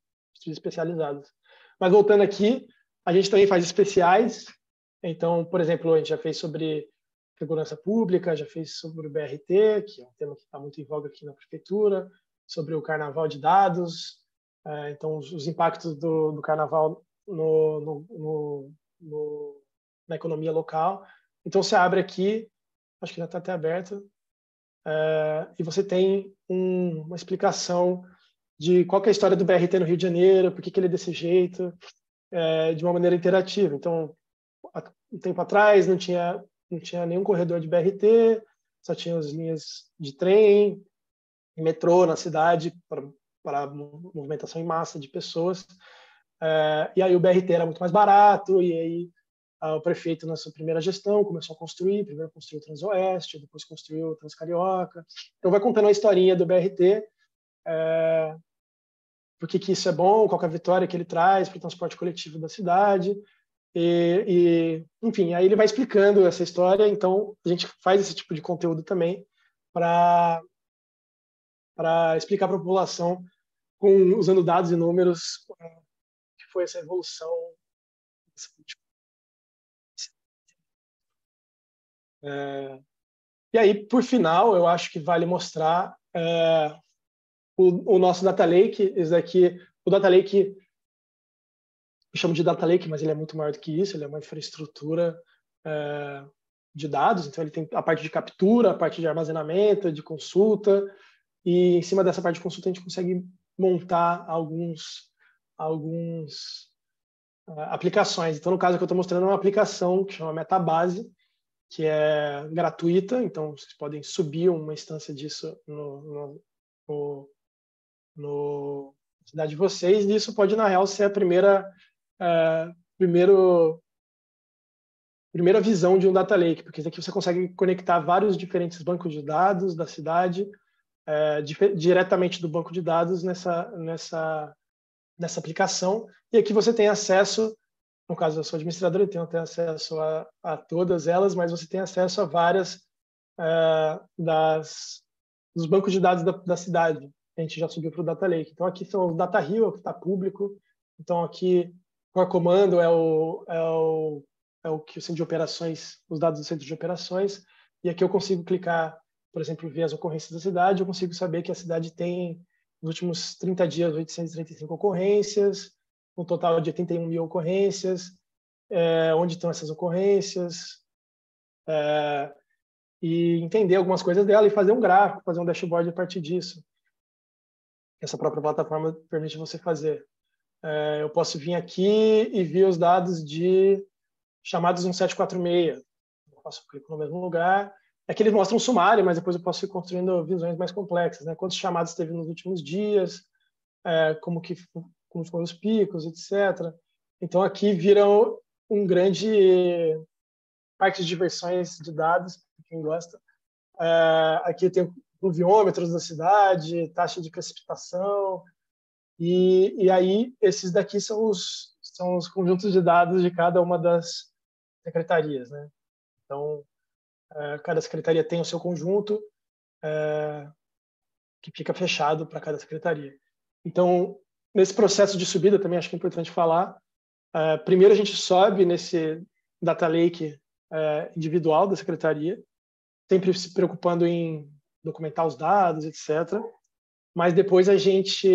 especializadas. Mas voltando aqui, a gente também faz especiais. Então, por exemplo, a gente já fez sobre segurança pública, já fez sobre o BRT, que é um tema que está muito em voga aqui na prefeitura, sobre o carnaval de dados, então os impactos do carnaval na economia local. Então, você abre aqui, acho que já está até aberto, e você tem uma explicação de qual que é a história do BRT no Rio de Janeiro, por que ele é desse jeito, de uma maneira interativa. Então, um tempo atrás não tinha nenhum corredor de BRT, só tinha as linhas de trem e metrô na cidade para movimentação em massa de pessoas. E aí o BRT era muito mais barato, e aí o prefeito, na sua primeira gestão, começou a construir. Primeiro construiu o Transoeste, depois construiu o Transcarioca. Então vai contando a historinha do BRT, por que isso é bom, qual que é a vitória que ele traz para o transporte coletivo da cidade. Enfim, aí ele vai explicando essa história. Então a gente faz esse tipo de conteúdo também para explicar para a população, usando dados e números, que foi essa evolução. E aí, por final, eu acho que vale mostrar o nosso Data Lake. Esse daqui, o Data Lake, eu chamo de Data Lake, mas ele é muito maior do que isso. Ele é uma infraestrutura de dados. Então, ele tem a parte de captura, a parte de armazenamento, de consulta. E em cima dessa parte de consulta, a gente consegue montar alguns aplicações. Então, no caso que eu estou mostrando, é uma aplicação que chama Metabase, que é gratuita. Então, vocês podem subir uma instância disso na cidade de vocês, e isso pode, na real, ser a primeira visão de um data lake, porque aqui você consegue conectar vários diferentes bancos de dados da cidade diretamente do banco de dados nessa aplicação. E aqui você tem acesso, no caso eu sou administrador, eu tenho até acesso a todas elas, mas você tem acesso a várias dos bancos de dados da cidade. A gente já subiu para o Data Lake. Então aqui são os Data Hill, que está público. Então aqui o comando é o que o centro de operações, os dados do centro de operações. E aqui eu consigo clicar, por exemplo, ver as ocorrências da cidade. Eu consigo saber que a cidade tem, nos últimos 30 dias, 835 ocorrências, um total de 81 mil ocorrências, onde estão essas ocorrências, e entender algumas coisas dela e fazer um gráfico, fazer um dashboard a partir disso. Essa própria plataforma permite você fazer. Eu posso vir aqui e ver os dados de chamados 1746. Eu faço clique no mesmo lugar. Aqui eles mostram um sumário, mas depois eu posso ir construindo visões mais complexas, né? Quantos chamados teve nos últimos dias, como foram os picos, etc. Então aqui viram um grande parque de diversões de dados, para quem gosta. Aqui tem pluviômetros da cidade, taxa de precipitação, e aí esses daqui são os conjuntos de dados de cada uma das secretarias, né? Então, cada secretaria tem o seu conjunto que fica fechado para cada secretaria. Então, nesse processo de subida, também acho que é importante falar, primeiro a gente sobe nesse data lake individual da secretaria, sempre se preocupando em documentar os dados, etc. Mas depois a gente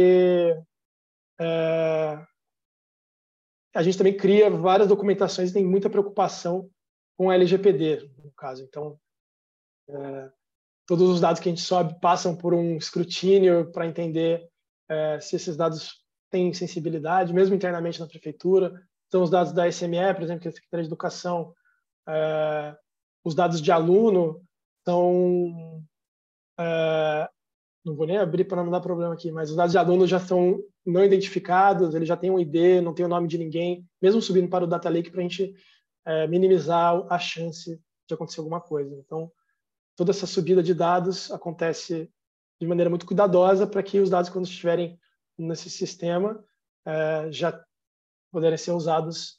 também cria várias documentações e tem muita preocupação com a LGPD, no caso. Então, todos os dados que a gente sobe passam por um escrutínio para entender se esses dados têm sensibilidade, mesmo internamente na prefeitura. Então, os dados da SME, por exemplo, que é a Secretaria de Educação, os dados de aluno são... não vou nem abrir para não dar problema aqui, mas os dados de aluno já são não identificados, ele já tem um ID, não tem o nome de ninguém, mesmo subindo para o Data Lake, para a gente minimizar a chance de acontecer alguma coisa. Então, toda essa subida de dados acontece de maneira muito cuidadosa para que os dados, quando estiverem nesse sistema, já poderem ser usados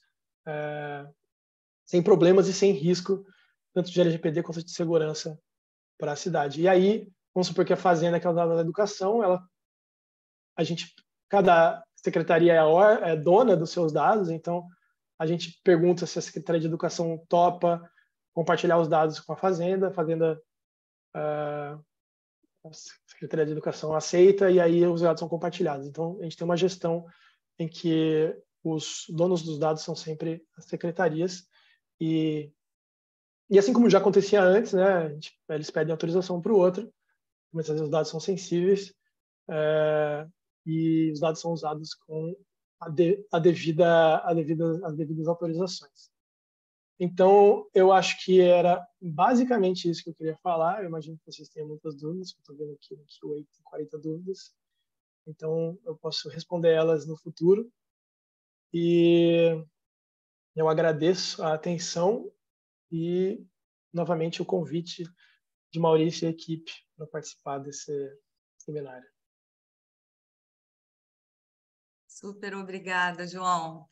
sem problemas e sem risco, tanto de LGPD quanto de segurança para a cidade. E aí, vamos supor que a Fazenda, que é o dado da educação, cada secretaria é dona dos seus dados, então a gente pergunta se a Secretaria de Educação topa compartilhar os dados com a Fazenda, a Secretaria de Educação aceita e aí os dados são compartilhados. Então, a gente tem uma gestão em que os donos dos dados são sempre as secretarias e assim como já acontecia antes, né, eles pedem autorização para o outro, muitas vezes os dados são sensíveis e os dados são usados com as devidas autorizações. Então, eu acho que era basicamente isso que eu queria falar. Eu imagino que vocês tenham muitas dúvidas, estou vendo aqui no Q&A tem 40 dúvidas. Então, eu posso responder elas no futuro. E eu agradeço a atenção e, novamente, o convite de Maurício e a equipe para participar desse seminário. Super obrigada, João.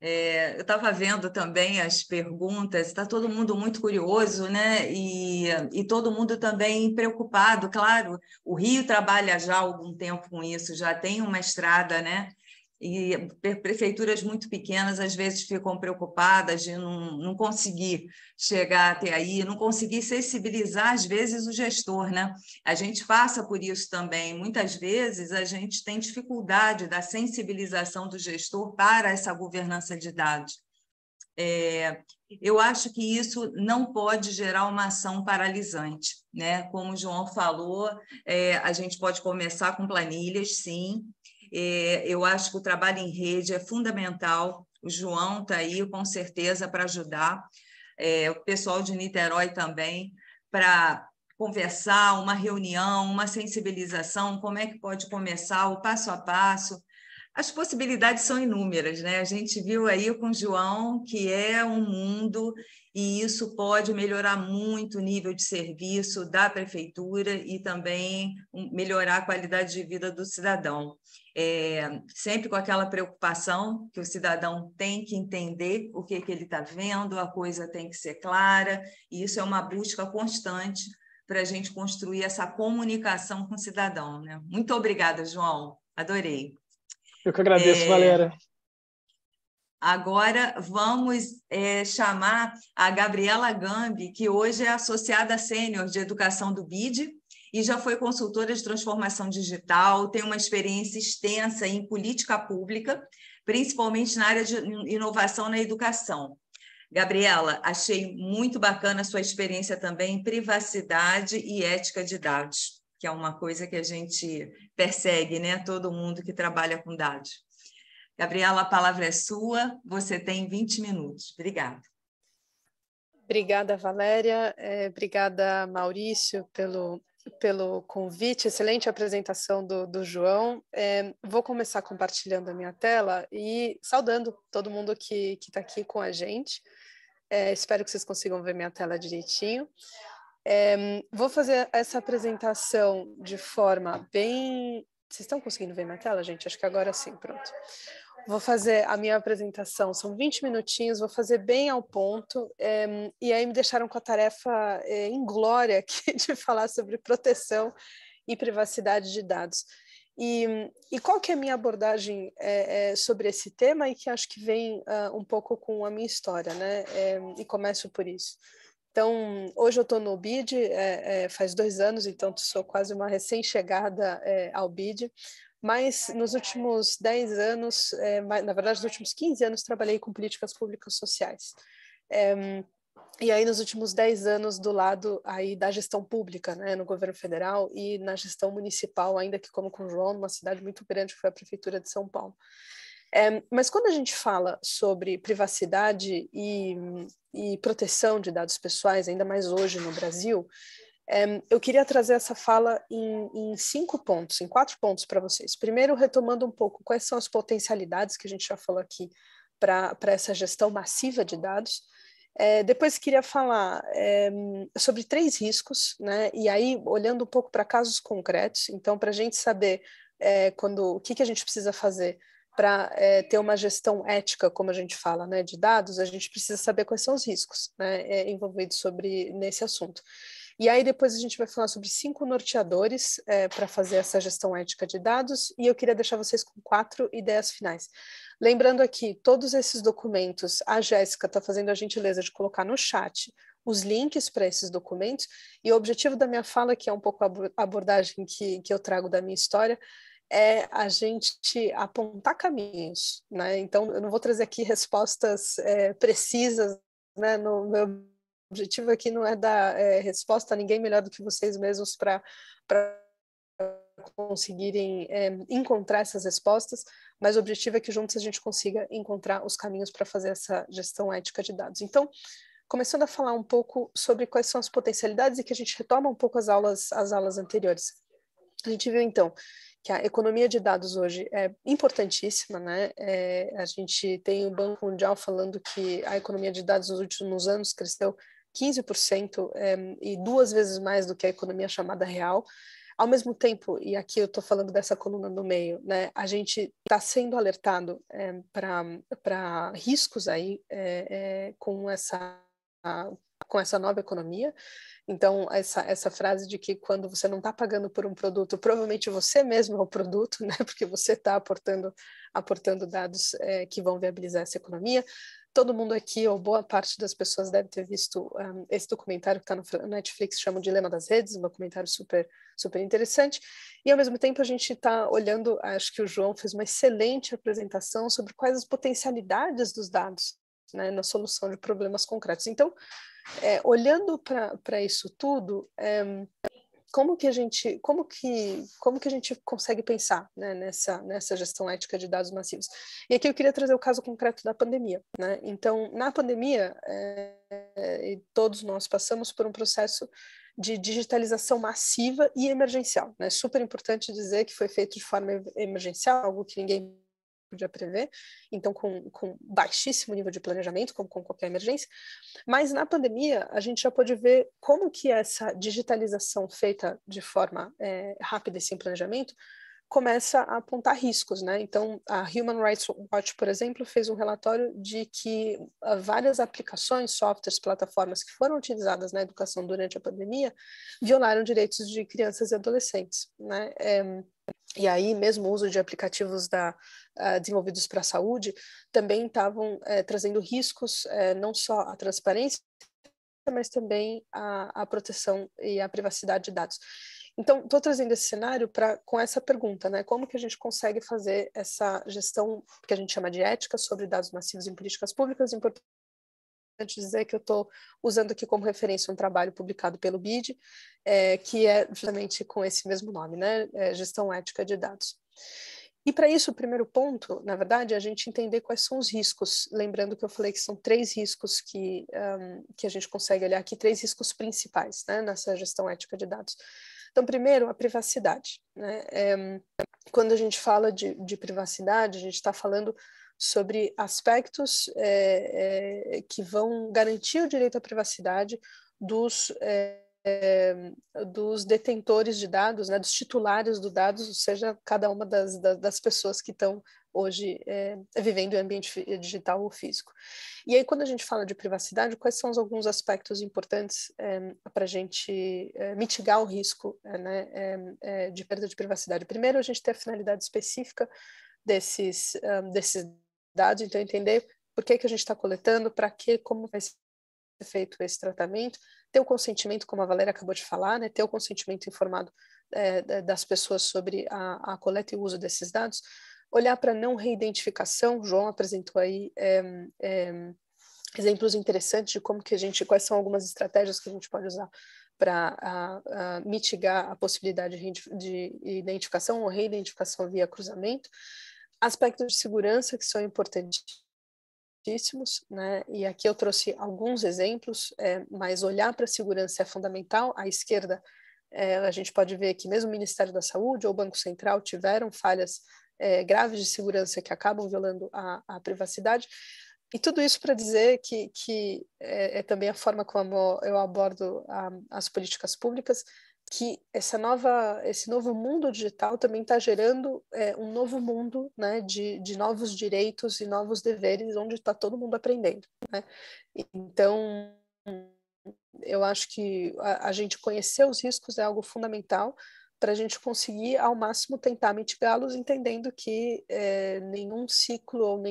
Eu estava vendo também as perguntas, está todo mundo muito curioso, né? E todo mundo também preocupado, claro. O Rio trabalha já há algum tempo com isso, já tem uma estrada, né? E prefeituras muito pequenas às vezes ficam preocupadas de não conseguir chegar até aí, não conseguir sensibilizar às vezes o gestor, né? A gente passa por isso também. Muitas vezes a gente tem dificuldade da sensibilização do gestor para essa governança de dados. Eu acho que isso não pode gerar uma ação paralisante, né? Como o João falou, a gente pode começar com planilhas, sim. Eu acho que o trabalho em rede é fundamental. O João está aí, com certeza, para ajudar. O pessoal de Niterói também, para conversar, uma reunião, uma sensibilização, como é que pode começar o passo a passo. As possibilidades são inúmeras, né? A gente viu aí com o João que é um mundo e isso pode melhorar muito o nível de serviço da prefeitura e também melhorar a qualidade de vida do cidadão. Sempre com aquela preocupação que o cidadão tem que entender o que ele está vendo, a coisa tem que ser clara, e isso é uma busca constante para a gente construir essa comunicação com o cidadão, né? Muito obrigada, João. Adorei. Eu que agradeço, Valéria. Agora vamos chamar a Gabriela Gambi, que hoje é associada sênior de educação do BID e já foi consultora de transformação digital, tem uma experiência extensa em política pública, principalmente na área de inovação na educação. Gabriela, achei muito bacana a sua experiência também em privacidade e ética de dados, que é uma coisa que a gente persegue, né? Todo mundo que trabalha com dados. Gabriela, a palavra é sua, você tem 20 minutos. Obrigada. Obrigada, Valéria. Obrigada, Maurício, pelo pelo convite, excelente apresentação do João. Vou começar compartilhando a minha tela e saudando todo mundo que está aqui com a gente. Espero que vocês consigam ver minha tela direitinho. Vou fazer essa apresentação de forma bem... Vocês estão conseguindo ver minha tela, gente? Acho que agora sim, pronto. Vou fazer a minha apresentação, são 20 minutinhos, vou fazer bem ao ponto, e aí me deixaram com a tarefa inglória aqui de falar sobre proteção e privacidade de dados. E qual que é a minha abordagem sobre esse tema, e que acho que vem um pouco com a minha história, né? E começo por isso. Então, hoje eu estou no BID, faz 2 anos, então sou quase uma recém-chegada ao BID, mas nos últimos 10 anos, na verdade, nos últimos 15 anos, trabalhei com políticas públicas sociais. E aí, nos últimos 10 anos, do lado aí da gestão pública, né, no governo federal e na gestão municipal, ainda que como com o João, numa cidade muito grande, que foi a Prefeitura de São Paulo. Mas quando a gente fala sobre privacidade e proteção de dados pessoais, ainda mais hoje no Brasil, eu queria trazer essa fala em 5 pontos, em 4 pontos para vocês. Primeiro, retomando um pouco quais são as potencialidades que a gente já falou aqui para essa gestão massiva de dados. Depois queria falar sobre 3 riscos, né? E aí olhando um pouco para casos concretos, então para a gente saber o que a gente precisa fazer para ter uma gestão ética, como a gente fala, né, de dados, a gente precisa saber quais são os riscos, né, envolvidos nesse assunto. E aí depois a gente vai falar sobre 5 norteadores para fazer essa gestão ética de dados, e eu queria deixar vocês com 4 ideias finais. Lembrando aqui, todos esses documentos, a Jéssica está fazendo a gentileza de colocar no chat os links para esses documentos, e o objetivo da minha fala, que é um pouco a abordagem que eu trago da minha história, é a gente apontar caminhos, né? Então, eu não vou trazer aqui respostas precisas, né? Meu objetivo aqui não é dar resposta a ninguém melhor do que vocês mesmos para conseguirem encontrar essas respostas, mas o objetivo é que juntos a gente consiga encontrar os caminhos para fazer essa gestão ética de dados. Então, começando a falar um pouco sobre quais são as potencialidades, e que a gente retoma um pouco as aulas anteriores. A gente viu, então, que a economia de dados hoje é importantíssima, né? A gente tem o Banco Mundial falando que a economia de dados nos últimos anos cresceu 15% e 2 vezes mais do que a economia chamada real. Ao mesmo tempo, e aqui eu estou falando dessa coluna no meio, né? A gente está sendo alertado para riscos aí com essa nova economia. Então, essa frase de que quando você não está pagando por um produto, provavelmente você mesmo é o produto, né? Porque você está aportando dados que vão viabilizar essa economia. Todo mundo aqui, ou boa parte das pessoas, deve ter visto esse documentário que está no Netflix, chama o Dilema das Redes, um documentário super, super interessante. E, ao mesmo tempo, a gente está olhando, acho que o João fez uma excelente apresentação sobre quais as potencialidades dos dados, né, na solução de problemas concretos. Então, olhando para isso tudo, como que a gente consegue pensar, né, nessa gestão ética de dados massivos? E aqui eu queria trazer o caso concreto da pandemia, né? Então, na pandemia, todos nós passamos por um processo de digitalização massiva e emergencial, né? Super importante dizer que foi feito de forma emergencial, algo que ninguém podia prever, então com baixíssimo nível de planejamento, como com qualquer emergência, mas na pandemia a gente já pôde ver como que essa digitalização feita de forma rápida e sem planejamento começa a apontar riscos, né? Então, a Human Rights Watch, por exemplo, fez um relatório de que várias aplicações, softwares, plataformas que foram utilizadas na educação durante a pandemia violaram direitos de crianças e adolescentes, né? E aí, mesmo o uso de aplicativos desenvolvidos para a saúde também estavam trazendo riscos, não só à transparência, mas também à proteção e à privacidade de dados. Então, estou trazendo esse cenário com essa pergunta, né? Como que a gente consegue fazer essa gestão que a gente chama de ética sobre dados massivos em políticas públicas? Importante dizer que eu estou usando aqui como referência um trabalho publicado pelo BID, que é justamente com esse mesmo nome, né? Gestão ética de dados. E para isso, o primeiro ponto, na verdade, é a gente entender quais são os riscos. Lembrando que eu falei que são 3 riscos que a gente consegue olhar aqui, 3 riscos principais, né, nessa gestão ética de dados. Então, primeiro, a privacidade, né? Quando a gente fala de privacidade, a gente está falando sobre aspectos que vão garantir o direito à privacidade dos detentores de dados, né, dos titulares dos dados, ou seja, cada uma das pessoas que estão hoje vivendo em ambiente digital ou físico. E aí, quando a gente fala de privacidade, quais são alguns aspectos importantes para a gente mitigar o risco de perda de privacidade? Primeiro, a gente ter a finalidade específica desses dados, então entender por que a gente está coletando, para que, como vai ser feito esse tratamento, ter o consentimento, como a Valéria acabou de falar, né, ter o consentimento informado das pessoas sobre a coleta e o uso desses dados, olhar para não reidentificação. O João apresentou aí exemplos interessantes de como que quais são algumas estratégias que a gente pode usar para mitigar a possibilidade de identificação ou reidentificação via cruzamento. Aspectos de segurança que são importantíssimos, né? E aqui eu trouxe alguns exemplos, mas olhar para a segurança é fundamental. À esquerda, a gente pode ver que mesmo o Ministério da Saúde ou o Banco Central tiveram falhas graves de segurança que acabam violando a privacidade. E tudo isso para dizer que é também a forma como eu abordo as políticas públicas, que esse novo mundo digital também está gerando um novo mundo, né, de novos direitos e novos deveres, onde está todo mundo aprendendo, né? Então, eu acho que a gente conhecer os riscos é algo fundamental para a gente conseguir, ao máximo, tentar mitigá-los, entendendo que nenhum ciclo ou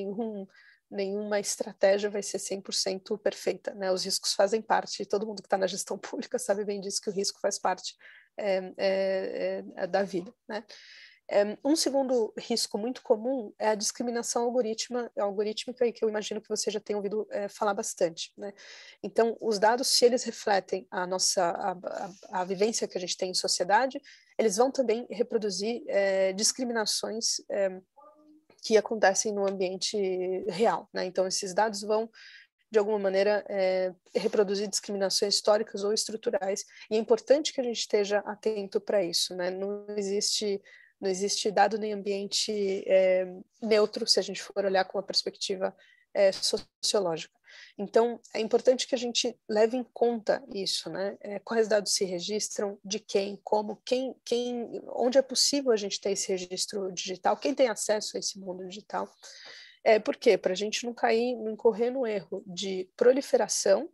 nenhuma estratégia vai ser 100% perfeita, né? Os riscos fazem parte, e todo mundo que está na gestão pública sabe bem disso, que o risco faz parte da vida, né? Um segundo risco muito comum é a discriminação algorítmica, e que eu imagino que você já tenha ouvido falar bastante, né? Então, os dados, se eles refletem a vivência que a gente tem em sociedade, eles vão também reproduzir discriminações que acontecem no ambiente real, né? Então, esses dados vão, de alguma maneira, reproduzir discriminações históricas ou estruturais, e é importante que a gente esteja atento para isso, né? Não existe dado nem ambiente neutro, se a gente for olhar com uma perspectiva sociológica. Então, é importante que a gente leve em conta isso, né? Quais dados se registram, de quem, como, onde é possível a gente ter esse registro digital, quem tem acesso a esse mundo digital. Por quê? Para a gente não incorrer no erro de proliferação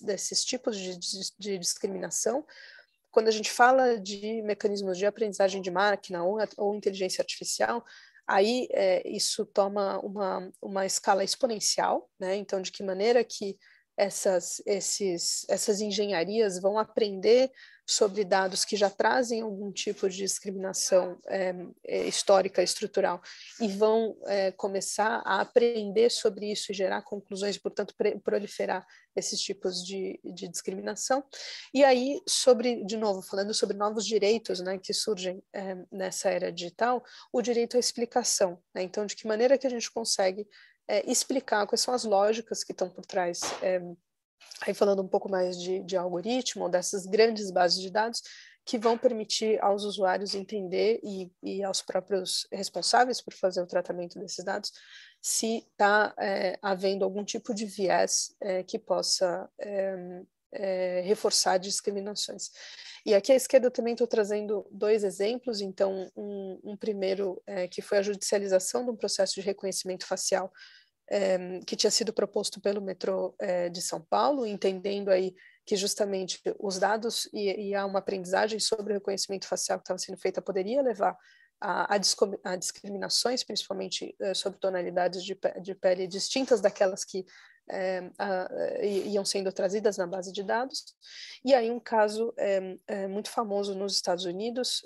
desses tipos de discriminação. Quando a gente fala de mecanismos de aprendizagem de máquina ou inteligência artificial, aí isso toma uma escala exponencial, né? Então, de que maneira que essas engenharias vão aprender sobre dados que já trazem algum tipo de discriminação histórica, estrutural, e vão começar a aprender sobre isso e gerar conclusões, e, portanto, proliferar esses tipos de discriminação. E aí, de novo, falando sobre novos direitos, né, que surgem nessa era digital, o direito à explicação, né? Então, de que maneira que a gente consegue explicar quais são as lógicas que estão por trás, aí falando um pouco mais de algoritmo, dessas grandes bases de dados, que vão permitir aos usuários entender e aos próprios responsáveis por fazer o tratamento desses dados, se está havendo algum tipo de viés que possa reforçar discriminações. E aqui à esquerda eu também estou trazendo dois exemplos. Então, um primeiro que foi a judicialização de um processo de reconhecimento facial que tinha sido proposto pelo metrô de São Paulo, entendendo aí que justamente os dados e há uma aprendizagem sobre o reconhecimento facial que estava sendo feita poderia levar a discriminações, principalmente sobre tonalidades de pele distintas daquelas que iam sendo trazidas na base de dados. E aí um caso muito famoso nos Estados Unidos,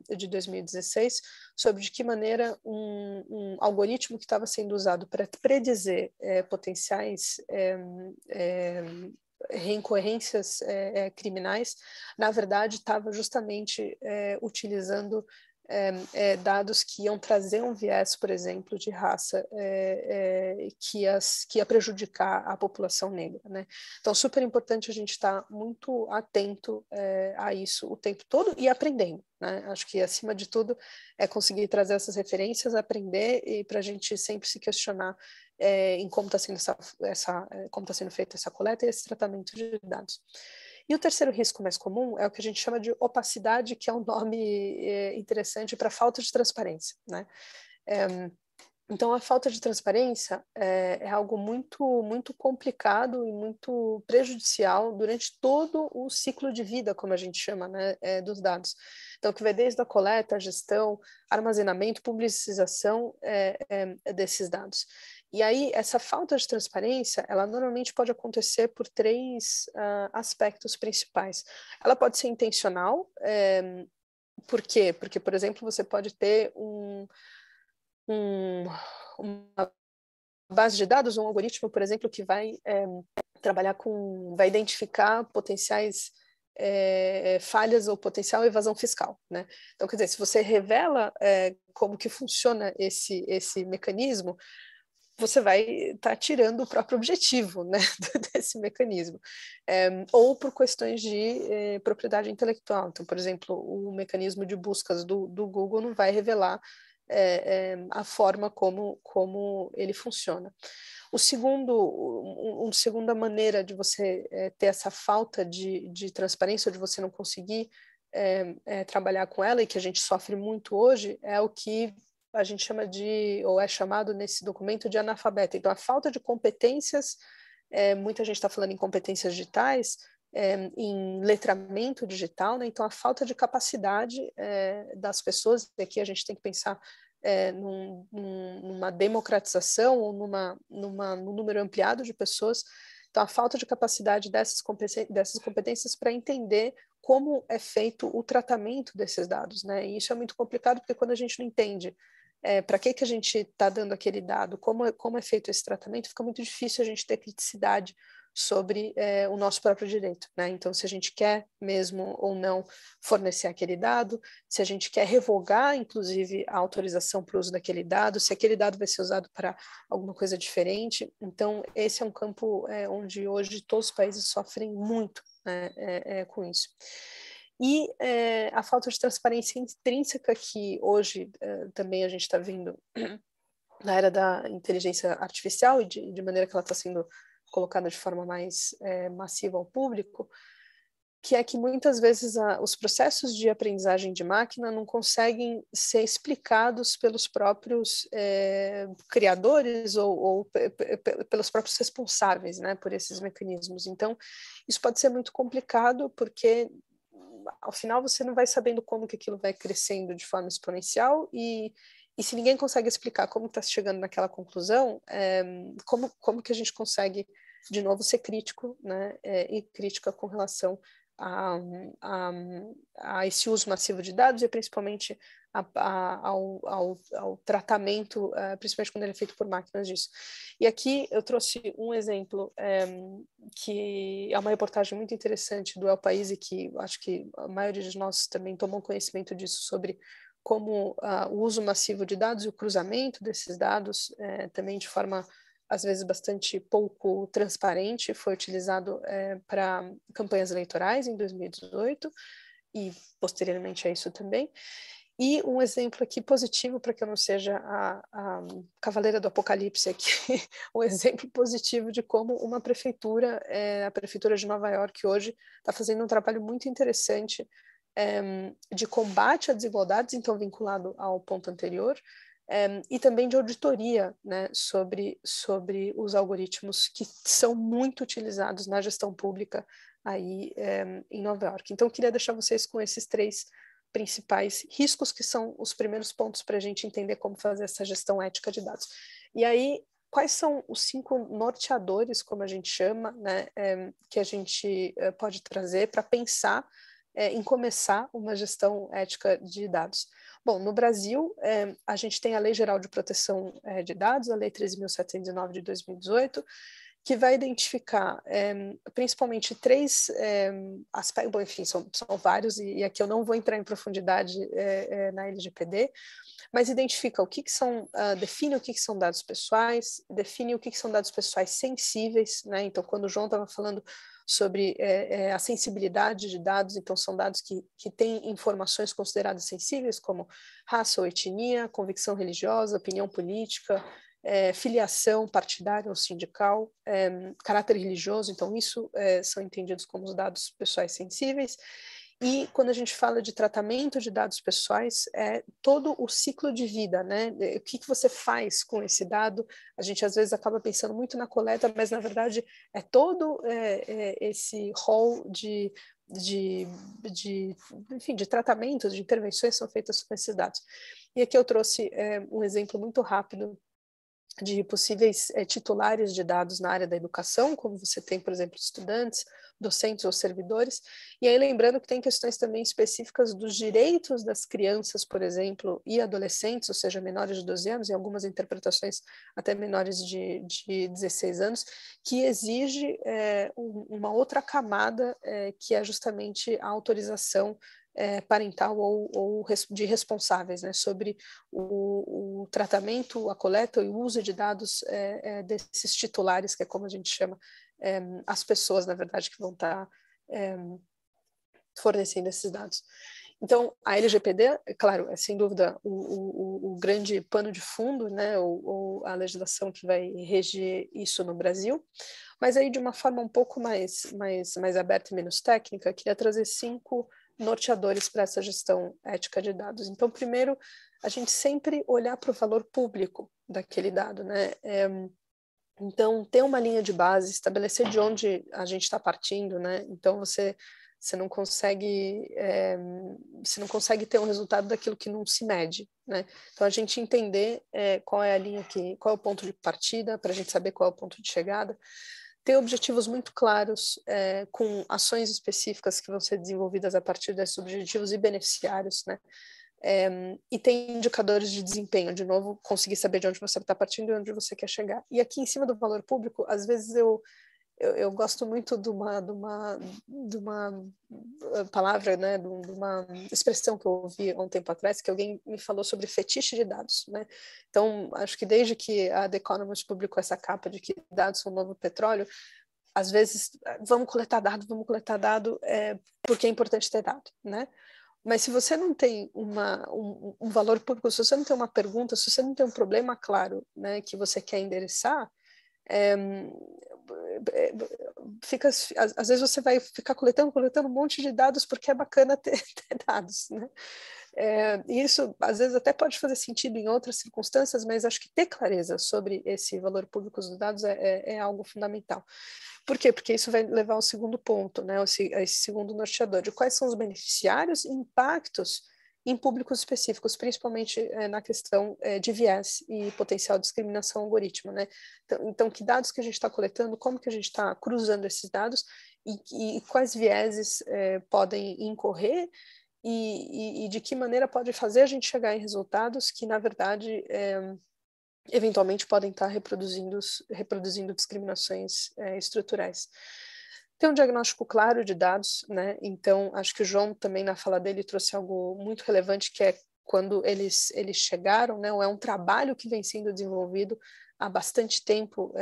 de 2016, sobre de que maneira um algoritmo que estava sendo usado para predizer potenciais reincorrências criminais, na verdade estava justamente utilizando dados que iam trazer um viés, por exemplo, de raça que ia prejudicar a população negra, né? Então, super importante a gente estar muito atento a isso o tempo todo e aprendendo, né? Acho que, acima de tudo, é conseguir trazer essas referências, aprender e para a gente sempre se questionar em como está sendo como está sendo feita essa coleta e esse tratamento de dados. E o terceiro risco mais comum é o que a gente chama de opacidade, que é um nome interessante para falta de transparência, né? Então, a falta de transparência é algo muito complicado e muito prejudicial durante todo o ciclo de vida, como a gente chama, né, dos dados. Então, que vai desde a coleta, a gestão, armazenamento, publicização desses dados. E aí, essa falta de transparência, ela normalmente pode acontecer por três aspectos principais. Ela pode ser intencional. Por quê? Porque, por exemplo, você pode ter uma base de dados, um algoritmo, por exemplo, que vai vai identificar potenciais falhas ou potencial evasão fiscal, né? Então, quer dizer, se você revela como que funciona esse mecanismo, você vai estar tirando o próprio objetivo, né, desse mecanismo. Ou por questões de propriedade intelectual. Então, por exemplo, o mecanismo de buscas do Google não vai revelar a forma como ele funciona. Uma segunda maneira de você ter essa falta de transparência, ou de você não conseguir trabalhar com ela, e que a gente sofre muito hoje, é o que a gente chama ou é chamado nesse documento de analfabeto. Então, a falta de competências, muita gente está falando em competências digitais, em letramento digital, né? Então, a falta de capacidade das pessoas, e aqui a gente tem que pensar numa democratização ou num número ampliado de pessoas. Então, a falta de capacidade dessas competências para entender como é feito o tratamento desses dados, né? E isso é muito complicado, porque quando a gente não entende para que a gente está dando aquele dado, como é feito esse tratamento, fica muito difícil a gente ter criticidade sobre o nosso próprio direito, né? Então, se a gente quer mesmo ou não fornecer aquele dado, se a gente quer revogar, inclusive, a autorização para o uso daquele dado, se aquele dado vai ser usado para alguma coisa diferente. Então, esse é um campo onde hoje todos os países sofrem muito, né, com isso. E a falta de transparência intrínseca que hoje também a gente está vendo na era da inteligência artificial e de maneira que ela está sendo colocada de forma mais massiva ao público, que é que muitas vezes os processos de aprendizagem de máquina não conseguem ser explicados pelos próprios criadores ou pelos próprios responsáveis, né, por esses mecanismos. Então, isso pode ser muito complicado, porque ao final você não vai sabendo como que aquilo vai crescendo de forma exponencial e se ninguém consegue explicar como está chegando naquela conclusão, como que a gente consegue, de novo, ser crítico, né, e crítica com relação a esse uso massivo de dados e principalmente ao tratamento, principalmente quando ele é feito por máquinas disso. E aqui eu trouxe um exemplo que é uma reportagem muito interessante do El País, e que acho que a maioria de nós também tomou conhecimento disso, sobre como o uso massivo de dados e o cruzamento desses dados, também de forma às vezes bastante pouco transparente, foi utilizado para campanhas eleitorais em 2018 e posteriormente a isso também. E um exemplo aqui positivo, para que eu não seja a cavaleira do apocalipse aqui, um exemplo positivo de como uma prefeitura, a prefeitura de Nova York hoje está fazendo um trabalho muito interessante de combate a desigualdades, então vinculado ao ponto anterior, e também de auditoria, né, sobre os algoritmos que são muito utilizados na gestão pública aí em Nova York. Então, eu queria deixar vocês com esses três principais riscos, que são os primeiros pontos para a gente entender como fazer essa gestão ética de dados. E aí, quais são os 5 norteadores, como a gente chama, né, que a gente pode trazer para pensar em começar uma gestão ética de dados? Bom, no Brasil, a gente tem a Lei Geral de Proteção de Dados, a Lei 13.709 de 2018, que vai identificar principalmente 3 aspectos, bom, enfim, são vários, e aqui eu não vou entrar em profundidade na LGPD, mas identifica o que são, define o que são dados pessoais, define o que são dados pessoais sensíveis, né? Então, quando o João estava falando sobre a sensibilidade de dados, então são dados que têm informações consideradas sensíveis, como raça ou etnia, convicção religiosa, opinião política, filiação partidária ou sindical, caráter religioso, então isso são entendidos como os dados pessoais sensíveis. E quando a gente fala de tratamento de dados pessoais, é todo o ciclo de vida, né? O que você faz com esse dado? A gente às vezes acaba pensando muito na coleta, mas na verdade é todo esse rol enfim, de tratamentos, de intervenções que são feitas com esses dados. E aqui eu trouxe um exemplo muito rápido de possíveis titulares de dados na área da educação, como você tem, por exemplo, estudantes, docentes ou servidores, e aí lembrando que tem questões também específicas dos direitos das crianças, por exemplo, e adolescentes, ou seja, menores de 12 anos, em algumas interpretações até menores de 16 anos, que exige uma outra camada, que é justamente a autorização parental ou de responsáveis, né, sobre o tratamento, a coleta e o uso de dados desses titulares, que é como a gente chama as pessoas, na verdade, que vão estar fornecendo esses dados. Então, a LGPD, claro, é sem dúvida o grande pano de fundo, né, ou a legislação que vai reger isso no Brasil, mas aí de uma forma um pouco mais aberta e menos técnica, queria trazer 5 norteadores para essa gestão ética de dados. Então, primeiro, a gente sempre olhar para o valor público daquele dado, né? Então, ter uma linha de base, estabelecer de onde a gente está partindo, né? Então, você não consegue ter um resultado daquilo que não se mede, né? Então, a gente entender qual é a linha qual é o ponto de partida, para a gente saber qual é o ponto de chegada, ter objetivos muito claros, com ações específicas que vão ser desenvolvidas a partir desses objetivos e beneficiários, né? E tem indicadores de desempenho, de novo, conseguir saber de onde você está partindo e onde você quer chegar. E aqui em cima do valor público, às vezes eu gosto muito de uma palavra, né, de uma expressão que eu ouvi há um tempo atrás, que alguém me falou sobre fetiche de dados, né? Então, acho que desde que a The Economist publicou essa capa de que dados são o novo petróleo, às vezes, vamos coletar dado, porque é importante ter dado, né? Mas se você não tem um valor público, se você não tem uma pergunta, se você não tem um problema claro, né, que você quer endereçar, às vezes você vai ficar coletando um monte de dados porque é bacana ter dados, né? Isso às vezes até pode fazer sentido em outras circunstâncias, mas acho que ter clareza sobre esse valor público dos dados é algo fundamental. Por quê? Porque isso vai levar ao segundo ponto, né? Esse segundo norteador, de quais são os beneficiários e impactos em públicos específicos, principalmente na questão de viés e potencial discriminação algoritmo, né? Então, que dados que a gente está coletando, como que a gente está cruzando esses dados e quais vieses podem incorrer e de que maneira pode fazer a gente chegar em resultados que, na verdade, eventualmente podem estar reproduzindo discriminações estruturais. Tem um diagnóstico claro de dados, né? Então, acho que o João também, na fala dele, trouxe algo muito relevante, que é quando eles chegaram, né? É um trabalho que vem sendo desenvolvido há bastante tempo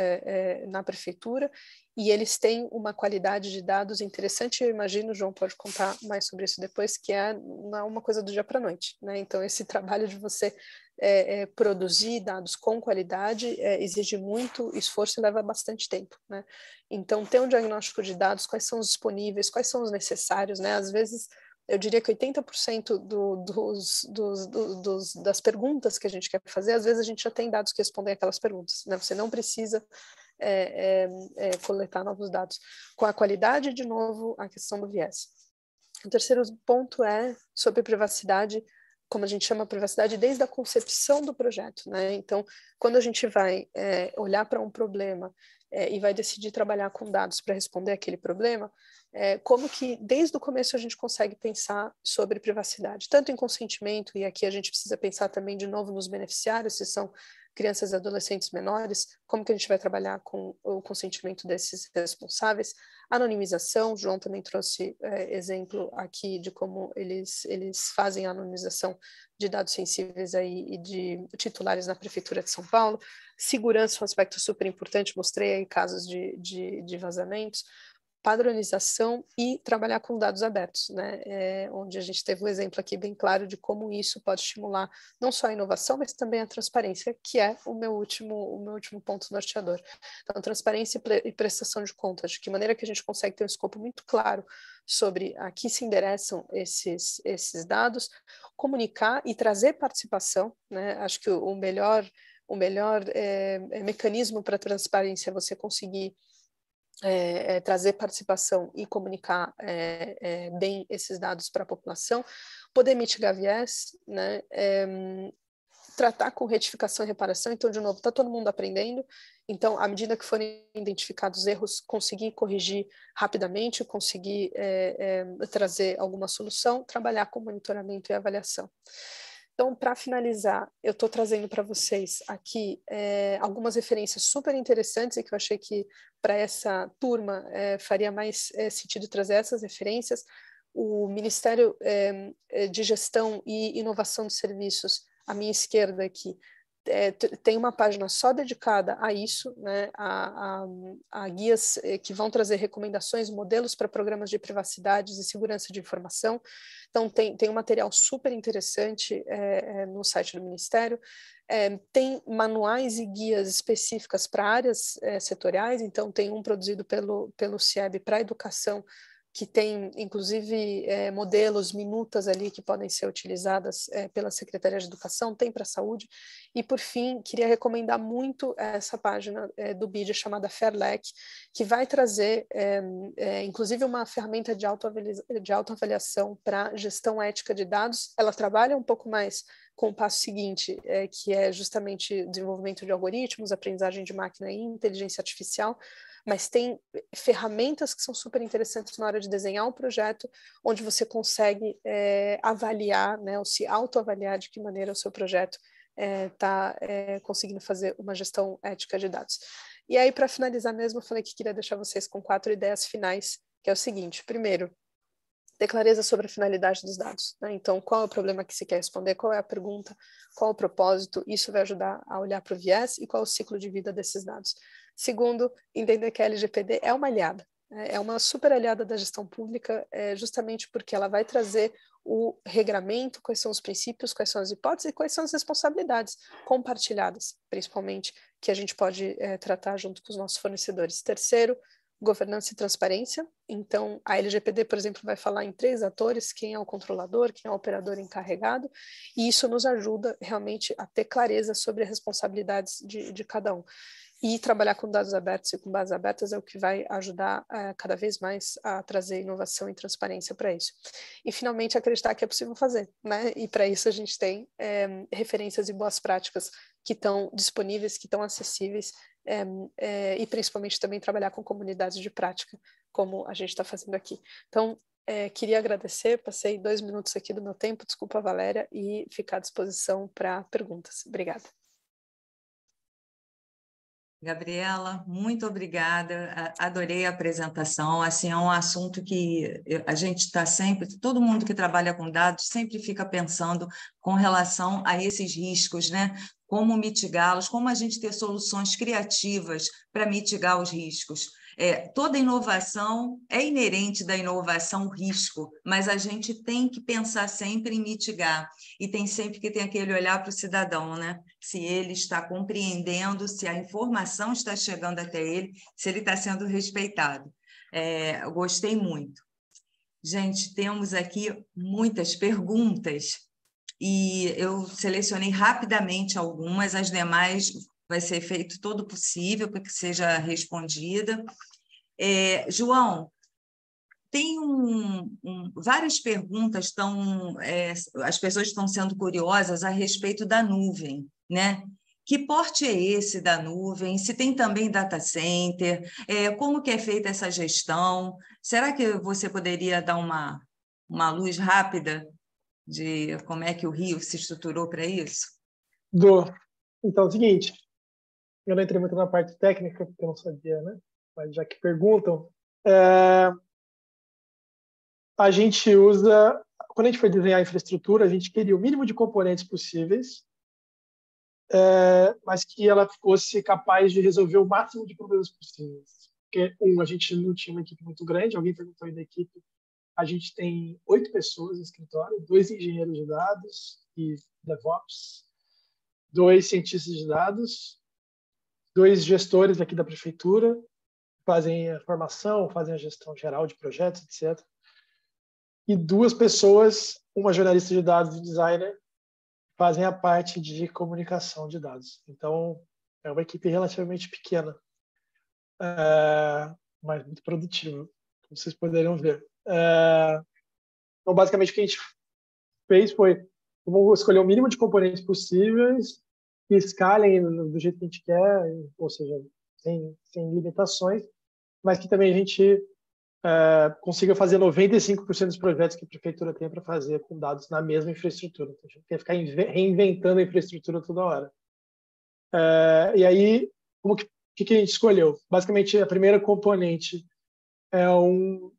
na prefeitura, e eles têm uma qualidade de dados interessante. Eu imagino, o João pode contar mais sobre isso depois, que não é uma coisa do dia para a noite, né? Então, esse trabalho de você produzir dados com qualidade exige muito esforço e leva bastante tempo, né? Então, ter um diagnóstico de dados, quais são os disponíveis, quais são os necessários, né? Às vezes, eu diria que 80% das perguntas que a gente quer fazer, às vezes a gente já tem dados que respondem aquelas perguntas, né? Você não precisa coletar novos dados. Com a qualidade, de novo, a questão do viés. O terceiro ponto é sobre privacidade, como a gente chama privacidade, desde a concepção do projeto, né? Então, quando a gente vai olhar para um problema e vai decidir trabalhar com dados para responder aquele problema, como que desde o começo a gente consegue pensar sobre privacidade, tanto em consentimento, e aqui a gente precisa pensar também de novo nos beneficiários, se são crianças e adolescentes menores, como que a gente vai trabalhar com o consentimento desses responsáveis, anonimização, João também trouxe exemplo aqui de como eles fazem a anonimização de dados sensíveis aí e de titulares na Prefeitura de São Paulo, segurança, um aspecto super importante, mostrei aí casos de vazamentos, padronização e trabalhar com dados abertos, né? Onde a gente teve um exemplo aqui bem claro de como isso pode estimular não só a inovação, mas também a transparência, que é o meu último ponto norteador. Então, transparência e prestação de contas, de que maneira que a gente consegue ter um escopo muito claro sobre a que se endereçam esses dados, comunicar e trazer participação, né? Acho que o melhor mecanismo para transparência é você conseguir trazer participação e comunicar bem esses dados para a população, poder mitigar viés, né? Tratar com retificação e reparação. Então, de novo, está todo mundo aprendendo, então, à medida que forem identificados erros, conseguir corrigir rapidamente, conseguir trazer alguma solução, trabalhar com monitoramento e avaliação. Então, para finalizar, eu estou trazendo para vocês aqui algumas referências super interessantes e que eu achei que para essa turma faria mais sentido trazer essas referências. O Ministério de Gestão e Inovação de Serviços, à minha esquerda aqui, tem uma página só dedicada a isso, né, a guias que vão trazer recomendações, modelos para programas de privacidade e segurança de informação. Então, tem um material super interessante no site do Ministério. Tem manuais e guias específicas para áreas setoriais. Então, tem um produzido pelo CIEB para a educação, que tem, inclusive, modelos, minutas ali que podem ser utilizadas pela Secretaria de Educação, tem para a saúde. E, por fim, queria recomendar muito essa página do BID chamada Fairlec, que vai trazer, inclusive, uma ferramenta de autoavaliação para gestão ética de dados. Ela trabalha um pouco mais com o passo seguinte, que é justamente desenvolvimento de algoritmos, aprendizagem de máquina e inteligência artificial, mas tem ferramentas que são super interessantes na hora de desenhar um projeto, onde você consegue avaliar, né, ou se autoavaliar de que maneira o seu projeto está conseguindo fazer uma gestão ética de dados. E aí, para finalizar mesmo, eu falei que queria deixar vocês com 4 ideias finais, que é o seguinte: primeiro, ter clareza sobre a finalidade dos dados, né? Então, qual é o problema que se quer responder, qual é a pergunta, qual é o propósito, isso vai ajudar a olhar para o viés e qual é o ciclo de vida desses dados. Segundo, entender que a LGPD é uma aliada, é uma super aliada da gestão pública, justamente porque ela vai trazer o regramento, quais são os princípios, quais são as hipóteses e quais são as responsabilidades compartilhadas, principalmente, que a gente pode tratar junto com os nossos fornecedores. Terceiro, governança e transparência. Então, a LGPD, por exemplo, vai falar em 3 atores: quem é o controlador, quem é o operador encarregado, e isso nos ajuda realmente a ter clareza sobre as responsabilidades de cada um. E trabalhar com dados abertos e com bases abertas é o que vai ajudar cada vez mais a trazer inovação e transparência para isso. E, finalmente, acreditar que é possível fazer, né? E, para isso, a gente tem referências e boas práticas que estão disponíveis, que estão acessíveis, e, principalmente, também trabalhar com comunidades de prática, como a gente está fazendo aqui. Então, queria agradecer, passei 2 minutos aqui do meu tempo, desculpa, Valéria, e ficar à disposição para perguntas. Obrigada. Gabriela, muito obrigada, adorei a apresentação, assim, é um assunto que a gente está sempre, todo mundo que trabalha com dados sempre fica pensando com relação a esses riscos, né? Como mitigá-los, como a gente ter soluções criativas para mitigar os riscos. Toda inovação é inerente da inovação o risco, mas a gente tem que pensar sempre em mitigar, e tem sempre que ter aquele olhar para o cidadão, né? Se ele está compreendendo, se a informação está chegando até ele, se ele está sendo respeitado. Eu gostei muito. Gente, temos aqui muitas perguntas, e eu selecionei rapidamente algumas, as demais vai ser feito todo o possível para que seja respondida. João, tem várias perguntas, as pessoas estão sendo curiosas a respeito da nuvem, né? Que porte é esse da nuvem? Se tem também data center? Como que é feita essa gestão? Será que você poderia dar uma luz rápida de como é que o Rio se estruturou para isso? Então, é o seguinte, eu não entrei muito na parte técnica, porque eu não sabia, né? Mas já que perguntam, a gente usa, quando a gente foi desenhar a infraestrutura, a gente queria o mínimo de componentes possíveis, mas que ela fosse capaz de resolver o máximo de problemas possíveis. Porque, a gente não tinha uma equipe muito grande, alguém perguntou aí da equipe, a gente tem 8 pessoas no escritório, 2 engenheiros de dados e DevOps, 2 cientistas de dados, 2 gestores aqui da prefeitura, fazem a formação, fazem a gestão geral de projetos, etc. E 2 pessoas, uma jornalista de dados e um designer, fazem a parte de comunicação de dados. Então, é uma equipe relativamente pequena, mas muito produtiva, como vocês poderiam ver. Então, basicamente, o que a gente fez foi vamos escolher o mínimo de componentes possíveis que escalem do jeito que a gente quer, ou seja, sem limitações, mas que também a gente consiga fazer 95% dos projetos que a prefeitura tem para fazer com dados na mesma infraestrutura. Então, a gente quer ficar reinventando a infraestrutura toda hora. E aí, o que a gente escolheu? Basicamente, a primeira componente é um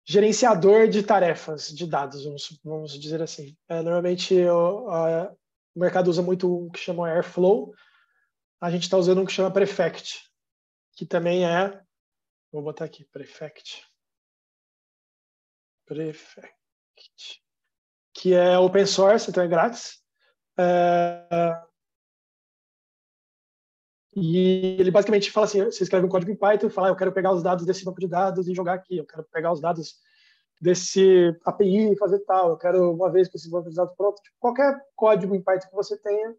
gerenciador de tarefas de dados, vamos dizer assim. Normalmente, o mercado usa muito o que chama Airflow. A gente está usando um que chama Prefect, que também vou botar aqui, Prefect, que é open source, então é grátis. E ele basicamente fala assim, você escreve um código em Python e fala, eu quero pegar os dados desse banco de dados e jogar aqui, eu quero pegar os dados desse API e fazer tal, eu quero, uma vez com esse banco de dados pronto, tipo, qualquer código em Python que você tenha,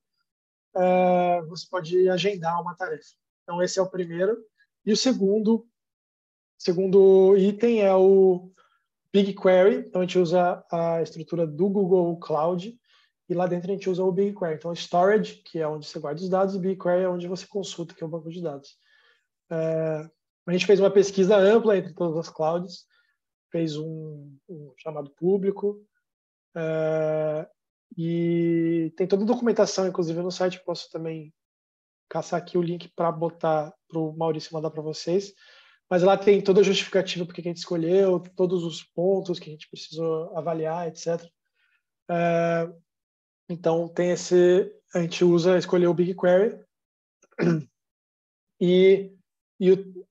você pode agendar uma tarefa. Então, esse é o primeiro. E o segundo item é o BigQuery. Então, a gente usa a estrutura do Google Cloud e lá dentro a gente usa o BigQuery. Então, Storage, que é onde você guarda os dados, e BigQuery é onde você consulta, que é o banco de dados. A gente fez uma pesquisa ampla entre todas as clouds, fez um chamado público, e tem toda a documentação, inclusive no site, posso também caçar aqui o link para botar, para o Maurício mandar para vocês. Mas lá tem toda a justificativa porque a gente escolheu, todos os pontos que a gente precisou avaliar, etc. Então, a gente escolheu o BigQuery e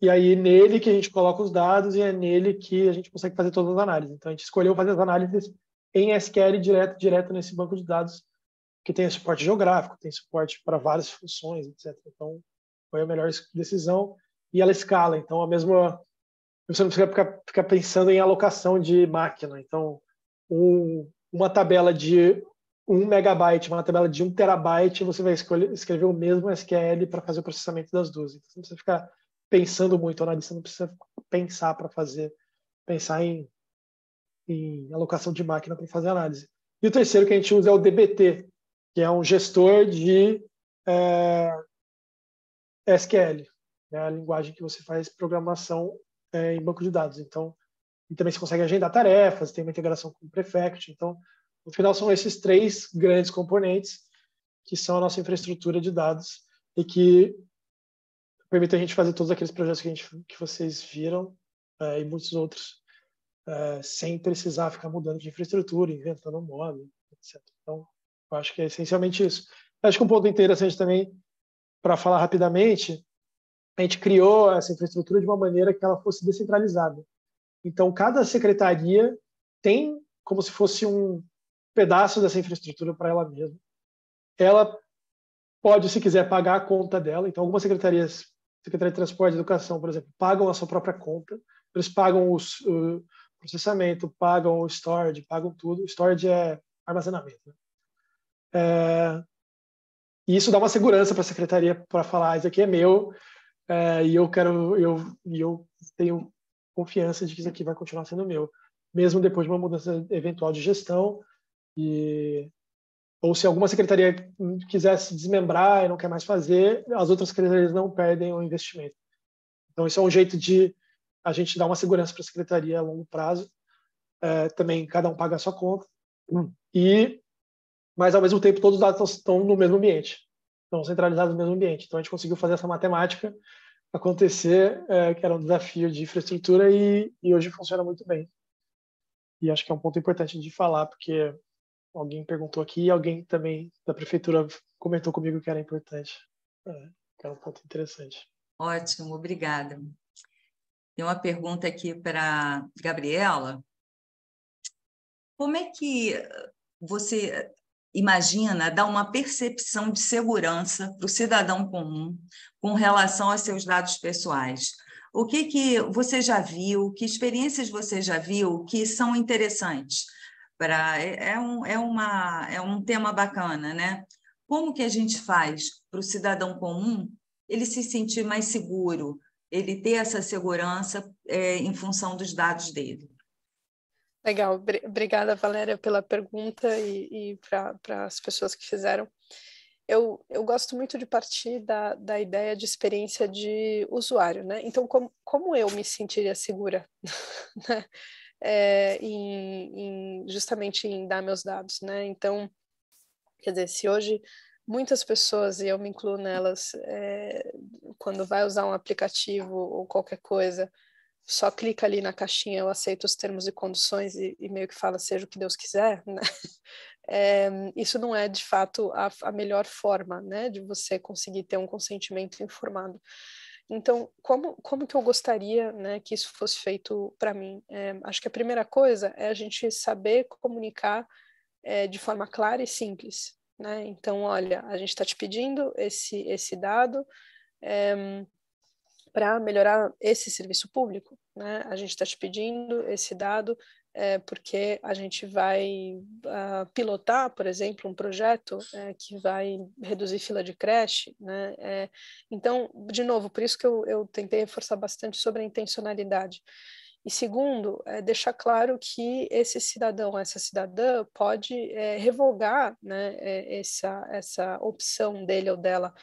aí nele que a gente coloca os dados e é nele que a gente consegue fazer todas as análises. Então, a gente escolheu fazer as análises em SQL direto nesse banco de dados, que tem suporte geográfico, tem suporte para várias funções, etc. Então, foi a melhor decisão e ela escala. Então, você não precisa ficar pensando em alocação de máquina. Então, uma tabela de 1 megabyte, uma tabela de 1 terabyte, você vai escrever o mesmo SQL para fazer o processamento das duas. Então, você não precisa ficar pensando muito, o analista não precisa pensar em alocação de máquina para fazer análise. E o terceiro que a gente usa é o DBT, que é um gestor de SQL, né, a linguagem que você faz programação em banco de dados. Então, e também você consegue agendar tarefas, tem uma integração com o Prefect. Então, no final, são esses 3 grandes componentes que são a nossa infraestrutura de dados e que permitem a gente fazer todos aqueles projetos que vocês viram e muitos outros sem precisar ficar mudando de infraestrutura, inventando um módulo, etc. Então, eu acho que é essencialmente isso. Eu acho que um ponto interessante também, para falar rapidamente, a gente criou essa infraestrutura de uma maneira que ela fosse descentralizada. Então, cada secretaria tem como se fosse um pedaço dessa infraestrutura para ela mesma. Ela pode, se quiser, pagar a conta dela. Então, algumas secretarias, Secretaria de Transporte e Educação, por exemplo, pagam a sua própria conta. Eles pagam o processamento, pagam o storage, pagam tudo. Storage é armazenamento, né? E isso dá uma segurança para a secretaria para falar, isso aqui é meu, e eu tenho confiança de que isso aqui vai continuar sendo meu, mesmo depois de uma mudança eventual de gestão, ou se alguma secretaria quiser se desmembrar e não quer mais fazer, as outras secretarias não perdem o investimento. Então, isso é um jeito de a gente dar uma segurança para a secretaria a longo prazo. Também cada um paga a sua conta. E mas ao mesmo tempo todos os dados estão no mesmo ambiente, estão centralizados no mesmo ambiente. Então a gente conseguiu fazer essa matemática acontecer, que era um desafio de infraestrutura e hoje funciona muito bem. E acho que é um ponto importante de falar, porque alguém perguntou aqui e alguém também da prefeitura comentou comigo que era importante, que era um ponto interessante. Ótimo, obrigada. Tem uma pergunta aqui para a Gabriela. Como é que você imagina dar uma percepção de segurança para o cidadão comum com relação a seus dados pessoais? O que você já viu, que experiências você já viu que são interessantes? É um tema bacana, né? Como que a gente faz para o cidadão comum ele se sentir mais seguro, ele ter essa segurança em função dos dados dele? Legal, obrigada, Valéria, pela pergunta e para as pessoas que fizeram. Eu gosto muito de partir da ideia de experiência de usuário, né? Então, como eu me sentiria segura, né? Justamente em dar meus dados, né? Então, quer dizer, se hoje muitas pessoas, e eu me incluo nelas, quando vai usar um aplicativo ou qualquer coisa, só clica ali na caixinha, eu aceito os termos e condições e meio que fala seja o que Deus quiser, né? Isso não é, de fato, a melhor forma, né, de você conseguir ter um consentimento informado. Então, como que eu gostaria, né, que isso fosse feito para mim? Acho que a primeira coisa é a gente saber comunicar de forma clara e simples, né? Então, olha, a gente está te pedindo esse dado, para melhorar esse serviço público, né? A gente está te pedindo esse dado porque a gente vai pilotar, por exemplo, um projeto que vai reduzir fila de creche, né? Então, de novo, por isso que eu tentei reforçar bastante sobre a intencionalidade. E segundo, deixar claro que esse cidadão, essa cidadã pode revogar, né, essa opção dele ou dela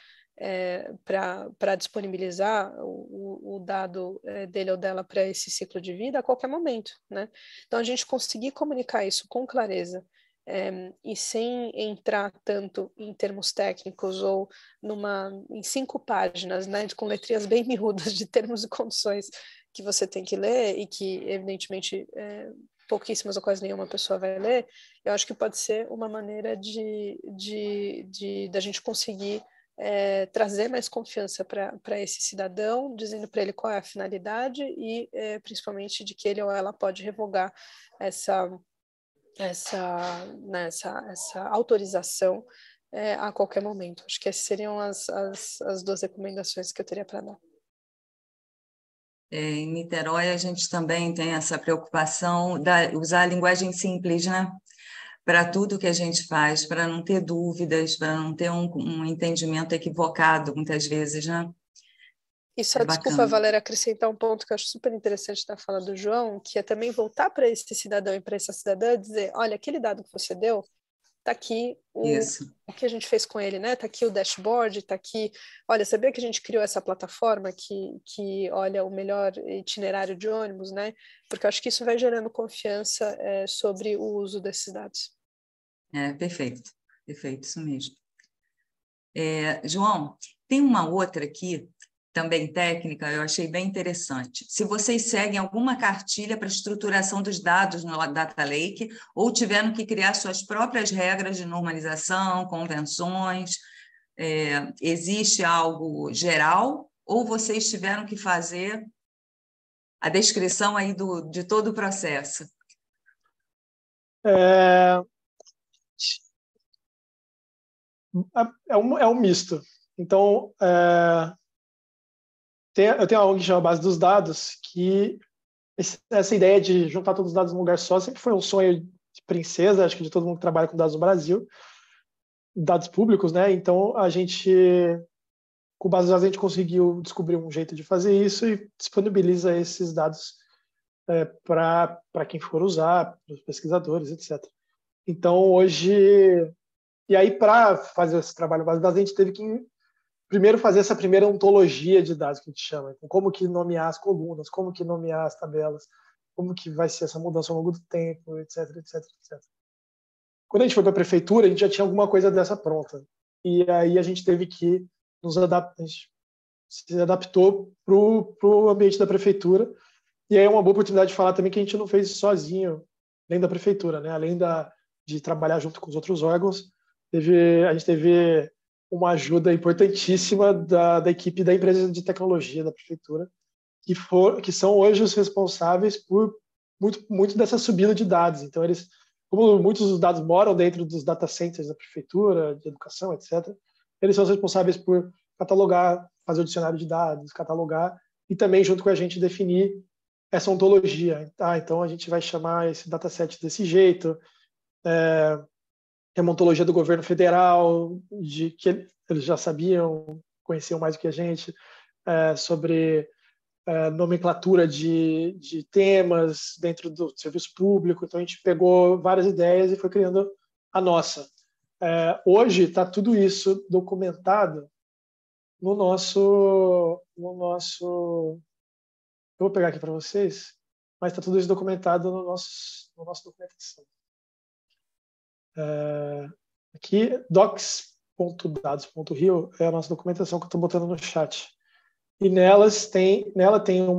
para disponibilizar o dado dele ou dela para esse ciclo de vida a qualquer momento, né? Então, a gente conseguir comunicar isso com clareza e sem entrar tanto em termos técnicos ou em 5 páginas, né, com letrinhas bem miúdas de termos e condições que você tem que ler e que, evidentemente, pouquíssimas ou quase nenhuma pessoa vai ler, eu acho que pode ser uma maneira da gente conseguir trazer mais confiança para esse cidadão, dizendo para ele qual é a finalidade e, principalmente, de que ele ou ela pode revogar essa autorização a qualquer momento. Acho que essas seriam as 2 recomendações que eu teria para dar. Em Niterói, a gente também tem essa preocupação de usar a linguagem simples, né? Para tudo que a gente faz, para não ter dúvidas, para não ter um entendimento equivocado, muitas vezes, né? E só, desculpa, Valéria, acrescentar um ponto que eu acho super interessante da fala do João, que é também voltar para esse cidadão e para essa cidadã e dizer, olha, aquele dado que você deu, está aqui o que a gente fez com ele, né? Está aqui o dashboard, está aqui, olha, sabia que a gente criou essa plataforma que olha o melhor itinerário de ônibus, né? Porque eu acho que isso vai gerando confiança sobre o uso desses dados. Perfeito, isso mesmo. João, tem uma outra aqui, também técnica, eu achei bem interessante. Se vocês seguem alguma cartilha para estruturação dos dados no Data Lake ou tiveram que criar suas próprias regras de normalização, convenções, existe algo geral ou vocês tiveram que fazer a descrição aí de todo o processo? É um misto. Então, eu tenho algo que chama base dos dados, que essa ideia de juntar todos os dados num lugar só sempre foi um sonho de princesa, acho que de todo mundo que trabalha com dados no Brasil, dados públicos, né? Então, com base nos dados, a gente conseguiu descobrir um jeito de fazer isso e disponibiliza esses dados para quem for usar, para os pesquisadores, etc. Então, hoje... E aí, para fazer esse trabalho base de dados, a gente teve que primeiro fazer essa primeira ontologia de dados, que a gente chama. Então, como que nomear as colunas, como que nomear as tabelas, como que vai ser essa mudança ao longo do tempo, etc, etc, etc. quando a gente foi para a prefeitura, a gente já tinha alguma coisa dessa pronta. E aí a gente teve que nos adaptar, se adaptou para o ambiente da prefeitura. E aí é uma boa oportunidade de falar também que a gente não fez sozinho, além da prefeitura, né? Além de trabalhar junto com os outros órgãos, a gente teve uma ajuda importantíssima da equipe da empresa de tecnologia da prefeitura, que são hoje os responsáveis por muito dessa subida de dados. Então, como muitos dos dados moram dentro dos data centers da prefeitura, de educação, etc., eles são os responsáveis por catalogar, fazer o dicionário de dados, catalogar e também, junto com a gente, definir essa ontologia. Então, a gente vai chamar esse dataset desse jeito, é uma ontologia do governo federal, que eles já sabiam, conheciam mais do que a gente, sobre nomenclatura de temas dentro do serviço público. Então, a gente pegou várias ideias e foi criando a nossa. Hoje está tudo isso documentado no nosso... Eu vou pegar aqui para vocês, mas está tudo isso documentado no nosso documentação. Aqui, docs.dados.rio é a nossa documentação que eu estou botando no chat. E nela tem um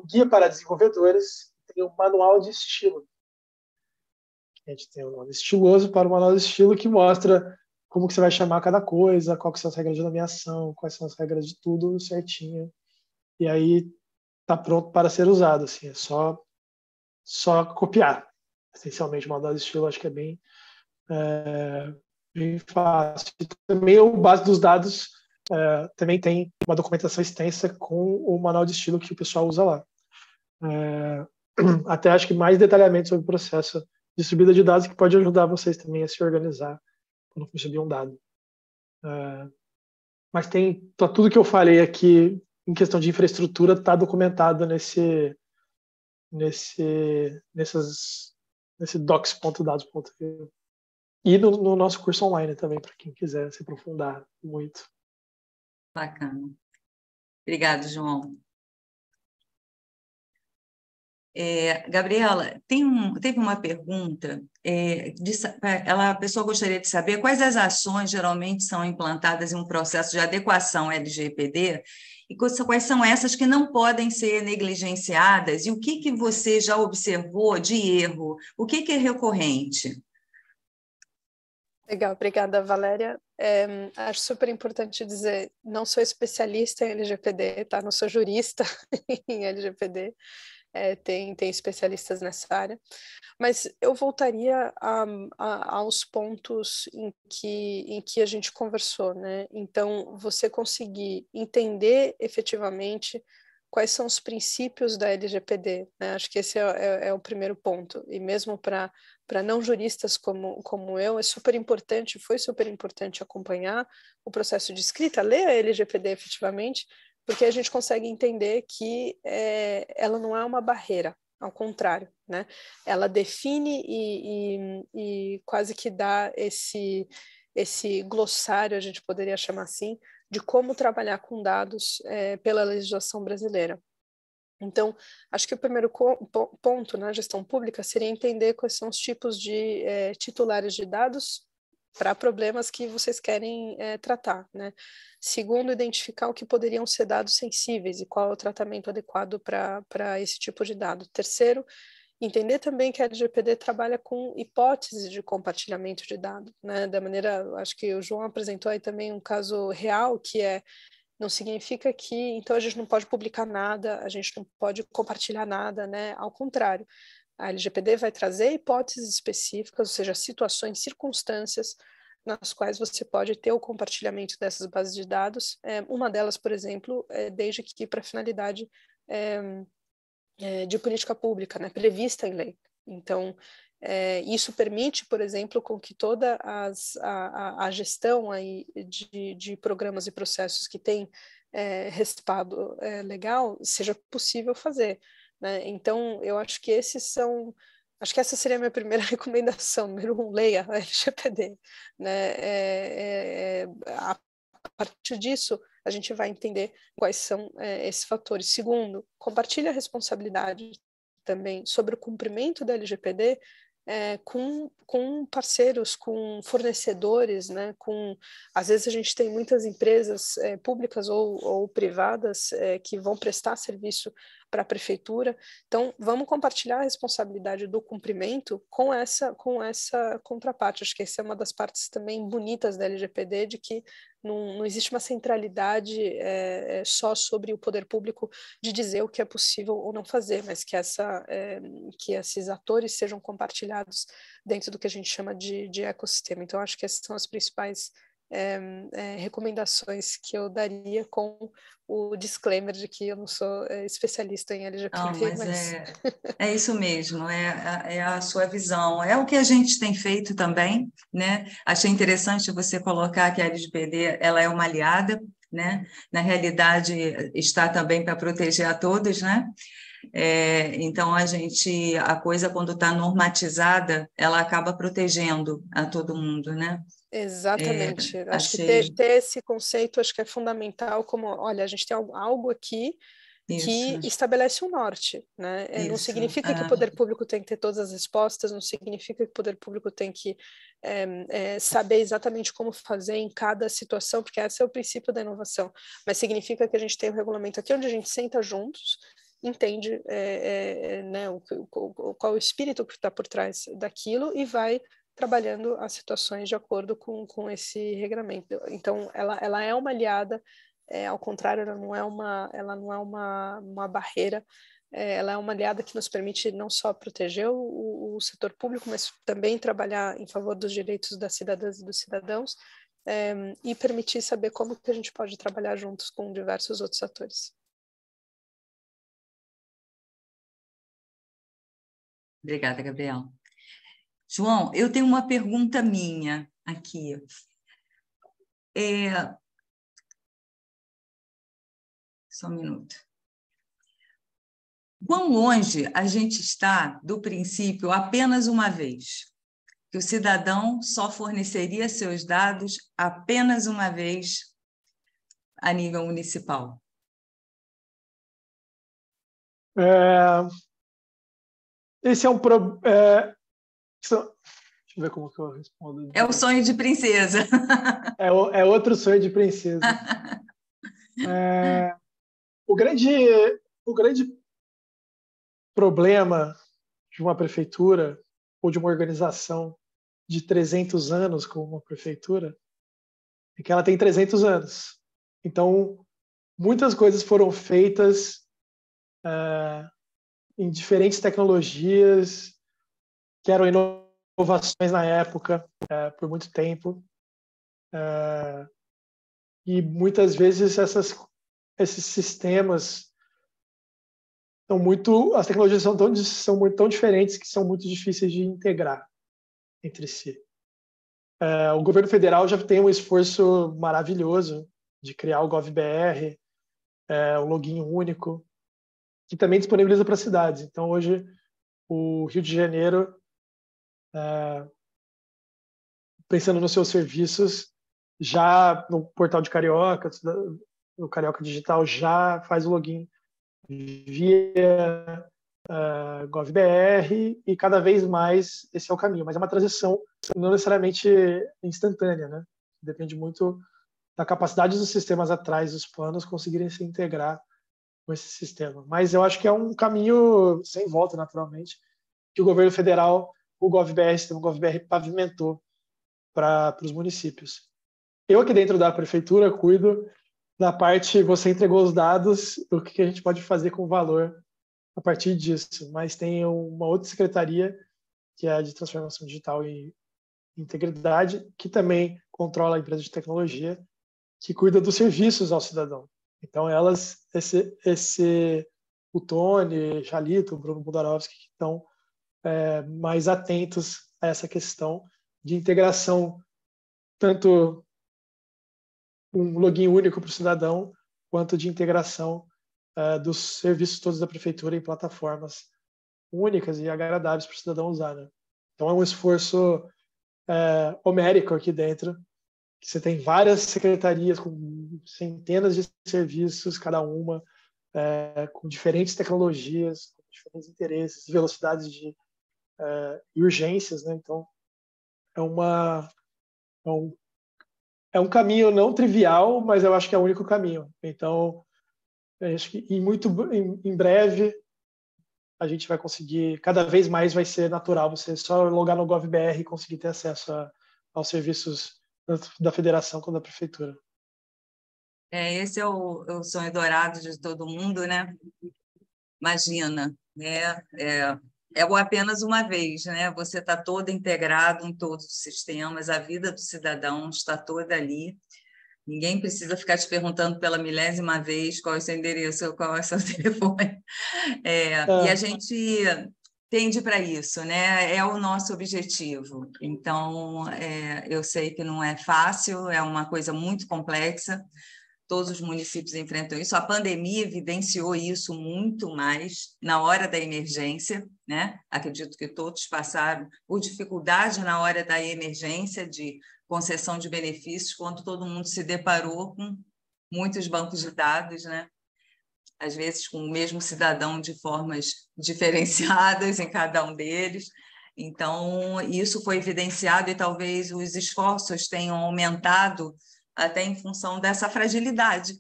guia para desenvolvedores, tem um manual de estilo. A gente tem um manual estiloso para o manual de estilo que mostra como que você vai chamar cada coisa, quais são as regras de nomeação, quais são as regras de tudo certinho. E aí está pronto para ser usado. Assim, é só copiar. Essencialmente, o manual de estilo acho que é bem fácil. Também o base dos dados também tem uma documentação extensa com o manual de estilo que o pessoal usa lá. Até acho que mais detalhamento sobre o processo de subida de dados que pode ajudar vocês também a se organizar quando for subir um dado. Mas tudo que eu falei aqui em questão de infraestrutura está documentado nesse docs.dados.rio. E no nosso curso online também, para quem quiser se aprofundar muito. Bacana. Obrigado, João. Gabriela, teve uma pergunta. A pessoa gostaria de saber quais as ações geralmente são implantadas em um processo de adequação LGPD e quais são essas que não podem ser negligenciadas e o que você já observou de erro, o que é recorrente? Legal, obrigada, Valéria. Acho super importante dizer, não sou especialista em LGPD, tá? Não sou jurista em LGPD, tem especialistas nessa área, mas eu voltaria aos pontos em que a gente conversou, né? Então, você conseguir entender efetivamente quais são os princípios da LGPD, né? Acho que esse é o primeiro ponto, e mesmo para não juristas como eu, foi super importante acompanhar o processo de escrita, ler a LGPD efetivamente, porque a gente consegue entender que ela não é uma barreira, ao contrário, né? Ela define e quase que dá esse glossário, a gente poderia chamar assim, de como trabalhar com dados pela legislação brasileira. Então, acho que o primeiro ponto na gestão pública seria entender quais são os tipos de titulares de dados para problemas que vocês querem tratar, né? Segundo, identificar o que poderiam ser dados sensíveis e qual é o tratamento adequado para esse tipo de dado. Terceiro, entender também que a LGPD trabalha com hipóteses de compartilhamento de dados, né? Da maneira, acho que o João apresentou aí também um caso real, que não significa que, então, a gente não pode publicar nada, a gente não pode compartilhar nada, né? Ao contrário, a LGPD vai trazer hipóteses específicas, ou seja, situações, circunstâncias nas quais você pode ter o compartilhamento dessas bases de dados. Uma delas, por exemplo, desde que para finalidade de política pública, né? Prevista em lei. Então, isso permite, por exemplo, com que toda a gestão aí de programas e processos que tem respaldo legal seja possível fazer, né? Então, eu acho que acho que essa seria a minha primeira recomendação. Número 1, leia a LGPD, né? A partir disso, a gente vai entender quais são esses fatores. Segundo, compartilhe a responsabilidade, também sobre o cumprimento da LGPD com parceiros, com fornecedores, né? Às vezes a gente tem muitas empresas públicas ou privadas que vão prestar serviço para a prefeitura. Então, vamos compartilhar a responsabilidade do cumprimento com essa contraparte. Acho que essa é uma das partes também bonitas da LGPD, de que não existe uma centralidade só sobre o poder público de dizer o que é possível ou não fazer, mas que esses atores sejam compartilhados dentro do que a gente chama de ecossistema. Então, acho que essas são as principais recomendações que eu daria, com o disclaimer de que eu não sou especialista em LGBT. Não, mas é isso mesmo, é a sua visão, é o que a gente tem feito também, né? Achei interessante você colocar que a LGPD ela é uma aliada, né? Na realidade, está também para proteger a todos, né? Então, a coisa, quando está normatizada, ela acaba protegendo a todo mundo, né? Exatamente. Acho que ter esse conceito acho que é fundamental, como, olha, a gente tem algo aqui que estabelece um norte, né? Não significa que o poder público tem que ter todas as respostas, não significa que o poder público tem que saber exatamente como fazer em cada situação, porque esse é o princípio da inovação, mas significa que a gente tem um regulamento aqui onde a gente senta juntos, entende né, qual o espírito que está por trás daquilo e vai trabalhando as situações de acordo com esse regramento. Então, ela é uma aliada, ao contrário, ela não é uma barreira, ela é uma aliada que nos permite não só proteger o setor público, mas também trabalhar em favor dos direitos das cidadãs e dos cidadãos, e permitir saber como que a gente pode trabalhar juntos com diversos outros atores. Obrigada, Gabriel. João, eu tenho uma pergunta minha aqui. Só um minuto. Quão longe a gente está do princípio apenas uma vez? Que o cidadão só forneceria seus dados apenas uma vez a nível municipal? Esse é um problema. Deixa eu ver como que eu respondo. É o sonho de princesa. É outro sonho de princesa. O grande problema de uma prefeitura ou de uma organização de 300 anos como uma prefeitura é que ela tem 300 anos. Então, muitas coisas foram feitas em diferentes tecnologias que eram inovações na época, por muito tempo. E muitas vezes esses sistemas as tecnologias são tão diferentes que são muito difíceis de integrar entre si. O governo federal já tem um esforço maravilhoso de criar o GovBR, o login único, que também disponibiliza para cidades. Então, hoje, o Rio de Janeiro, pensando nos seus serviços, já no portal de Carioca, no Carioca Digital, já faz o login via GovBR, e cada vez mais esse é o caminho. Mas é uma transição não necessariamente instantânea, né? Depende muito da capacidade dos sistemas atrás dos planos conseguirem se integrar com esse sistema. Mas eu acho que é um caminho sem volta, naturalmente, que o governo federal, o sistema GovBR, pavimentou para os municípios. Eu aqui dentro da prefeitura cuido da parte, você entregou os dados, o que a gente pode fazer com o valor a partir disso. Mas tem uma outra secretaria, que é a de Transformação Digital e Integridade, que também controla a empresa de tecnologia, que cuida dos serviços ao cidadão. Então, o Tony, Jalito, o Bruno Budarovski, que estão mais atentos a essa questão de integração, tanto um login único para o cidadão, quanto de integração dos serviços todos da prefeitura em plataformas únicas e agradáveis para o cidadão usar, né? Então, é um esforço homérico aqui dentro, que você tem várias secretarias com centenas de serviços, cada uma com diferentes tecnologias, com diferentes interesses, velocidades e urgências, né? Então, é um caminho não trivial, mas eu acho que é o único caminho. Então, eu acho que em breve a gente vai conseguir, cada vez mais vai ser natural você só logar no GovBR e conseguir ter acesso aos serviços tanto da federação quanto da prefeitura. Esse é o sonho dourado de todo mundo, né? Imagina, né? É o apenas uma vez, né? Você está todo integrado em todos os sistemas, a vida do cidadão está toda ali. Ninguém precisa ficar te perguntando pela milésima vez qual é o seu endereço, qual é o seu telefone. E a gente tende para isso, né? É o nosso objetivo. Então, eu sei que não é fácil, é uma coisa muito complexa. Todos os municípios enfrentam isso. A pandemia evidenciou isso muito mais na hora da emergência, né? Acredito que todos passaram por dificuldade na hora da emergência de concessão de benefícios, quando todo mundo se deparou com muitos bancos de dados, né? Às vezes com o mesmo cidadão de formas diferenciadas em cada um deles. Então, isso foi evidenciado e talvez os esforços tenham aumentado até em função dessa fragilidade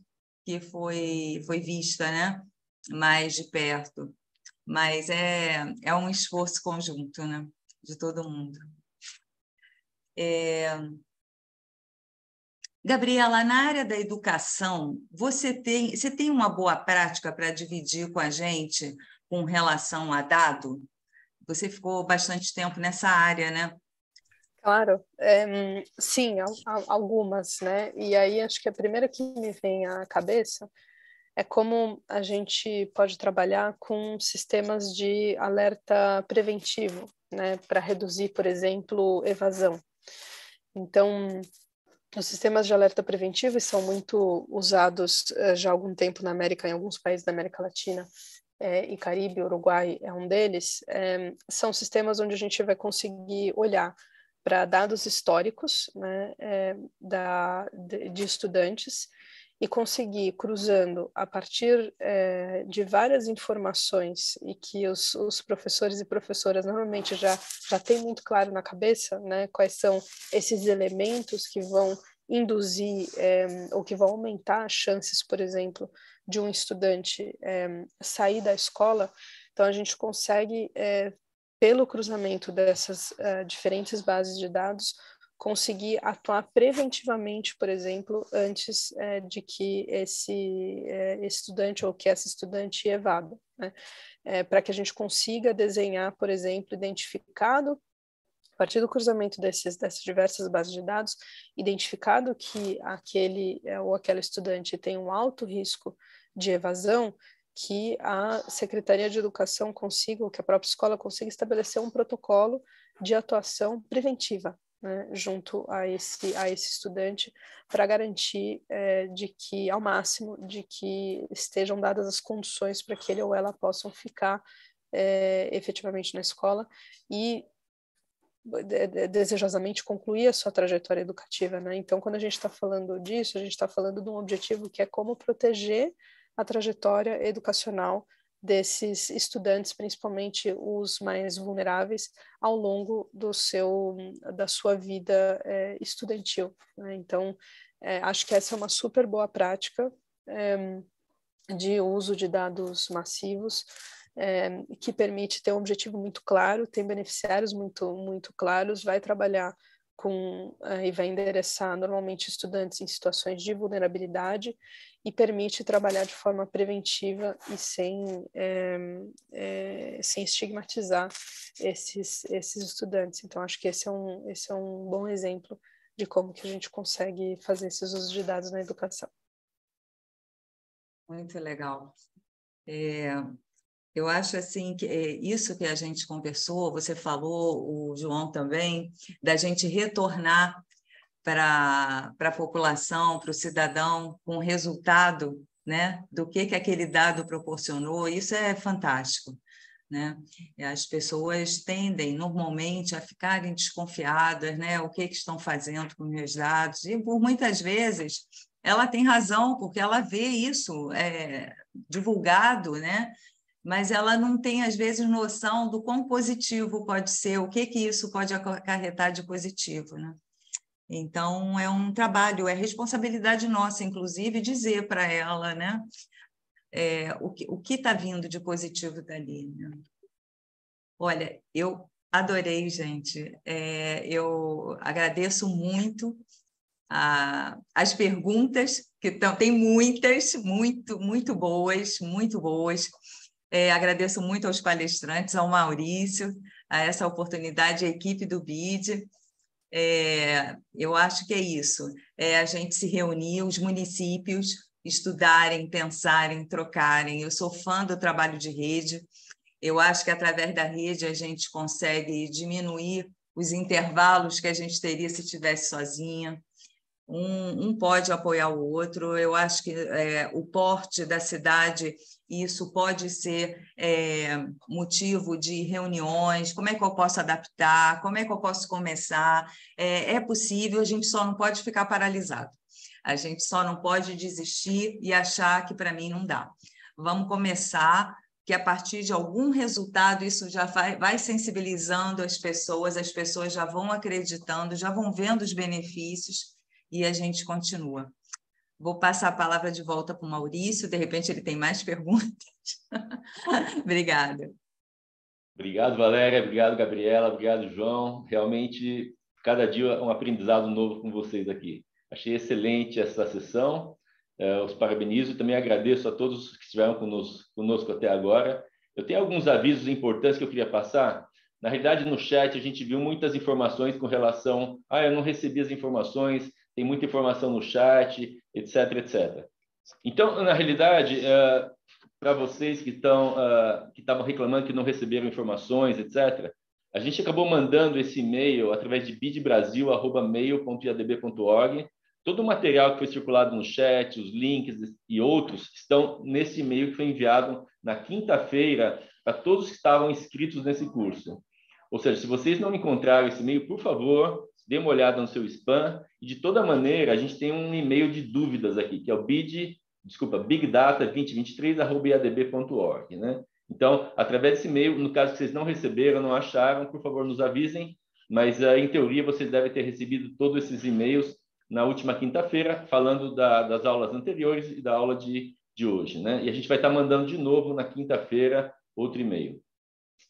que foi vista, né? Mais de perto. Mas é um esforço conjunto, né? De todo mundo. Gabriela, na área da educação, você tem uma boa prática para dividir com a gente com relação a dado? Você ficou bastante tempo nessa área, né? Claro, sim, algumas, né? E aí acho que a primeira que me vem à cabeça é como a gente pode trabalhar com sistemas de alerta preventivo, né? Para reduzir, por exemplo, evasão. Então, os sistemas de alerta preventivo são muito usados já há algum tempo na América, em alguns países da América Latina e Caribe, Uruguai é um deles. São sistemas onde a gente vai conseguir olhar para dados históricos, né, de estudantes e conseguir, cruzando a partir de várias informações e que os professores e professoras normalmente já têm muito claro na cabeça, né, quais são esses elementos que vão induzir ou que vão aumentar as chances, por exemplo, de um estudante sair da escola. Então, a gente consegue pelo cruzamento dessas diferentes bases de dados, conseguir atuar preventivamente, por exemplo, antes de que esse estudante ou que essa estudante evada, né? Para que a gente consiga desenhar, por exemplo, identificado, a partir do cruzamento dessas diversas bases de dados, identificado que aquele ou aquela estudante tem um alto risco de evasão, que a Secretaria de Educação consiga, ou que a própria escola consiga estabelecer um protocolo de atuação preventiva, né, junto a esse estudante, para garantir de que, ao máximo, de que estejam dadas as condições para que ele ou ela possam ficar efetivamente na escola e desejosamente concluir a sua trajetória educativa, né? Então, quando a gente está falando disso, a gente está falando de um objetivo que é como proteger a trajetória educacional desses estudantes, principalmente os mais vulneráveis, ao longo da sua vida estudantil, né? Então, acho que essa é uma super boa prática de uso de dados massivos, que permite ter um objetivo muito claro, tem beneficiários muito claros, vai trabalhar e vai endereçar normalmente estudantes em situações de vulnerabilidade e permite trabalhar de forma preventiva e sem estigmatizar esses estudantes. Então, acho que esse é um bom exemplo de como que a gente consegue fazer esses usos de dados na educação. Muito legal. Eu acho assim que isso que a gente conversou, você falou, o João também, da gente retornar para a população, para o cidadão, com o resultado, né, do que aquele dado proporcionou. Isso é fantástico, né? As pessoas tendem normalmente a ficarem desconfiadas, né? O que estão fazendo com os meus dados? E por muitas vezes ela tem razão, porque ela vê isso divulgado, né? mas ela não tem, às vezes, noção do quão positivo pode ser, o que isso pode acarretar de positivo, né? Então, é um trabalho, é responsabilidade nossa, inclusive, dizer para ela, né, o que está vindo de positivo dali, né? Olha, eu adorei, gente. Eu agradeço muito as perguntas, que tem muitas, muito boas, muito boas. Agradeço muito aos palestrantes, ao Maurício, a essa oportunidade, a equipe do BID. Eu acho que é isso, a gente se reunir, os municípios estudarem, pensarem, trocarem. Eu sou fã do trabalho de rede. Eu acho que, através da rede, a gente consegue diminuir os intervalos que a gente teria se estivesse sozinha. Um pode apoiar o outro. Eu acho que o porte da cidade, isso pode ser motivo de reuniões. Como é que eu posso adaptar? Como é que eu posso começar? É possível, a gente só não pode ficar paralisado. A gente só não pode desistir e achar que, para mim, não dá. Vamos começar, que a partir de algum resultado isso já vai sensibilizando as pessoas já vão acreditando, já vão vendo os benefícios e a gente continua. Vou passar a palavra de volta para o Maurício, de repente ele tem mais perguntas. Obrigada. Obrigado, Valéria, obrigado, Gabriela, obrigado, João. Realmente, cada dia é um aprendizado novo com vocês aqui. Achei excelente essa sessão. Os parabenizo e também agradeço a todos que estiveram conosco até agora. Eu tenho alguns avisos importantes que eu queria passar. Na realidade, no chat, a gente viu muitas informações com relação eu não recebi as informações, tem muita informação no chat, etc, etc. Então, na realidade, para vocês que estavam reclamando que não receberam informações, etc., a gente acabou mandando esse e-mail através de bidbrasil@mail.iadb.org. Todo o material que foi circulado no chat, os links e outros, estão nesse e-mail que foi enviado na quinta-feira para todos que estavam inscritos nesse curso. Ou seja, se vocês não encontraram esse e-mail, por favor, dê uma olhada no seu spam. E, de toda maneira, a gente tem um e-mail de dúvidas aqui, que é o bigdata2023@iadb.org, né? Então, através desse e-mail, no caso que vocês não receberam, não acharam, por favor, nos avisem. Mas, em teoria, vocês devem ter recebido todos esses e-mails na última quinta-feira, falando das aulas anteriores e da aula de hoje, né? E a gente vai estar mandando de novo na quinta-feira outro e-mail.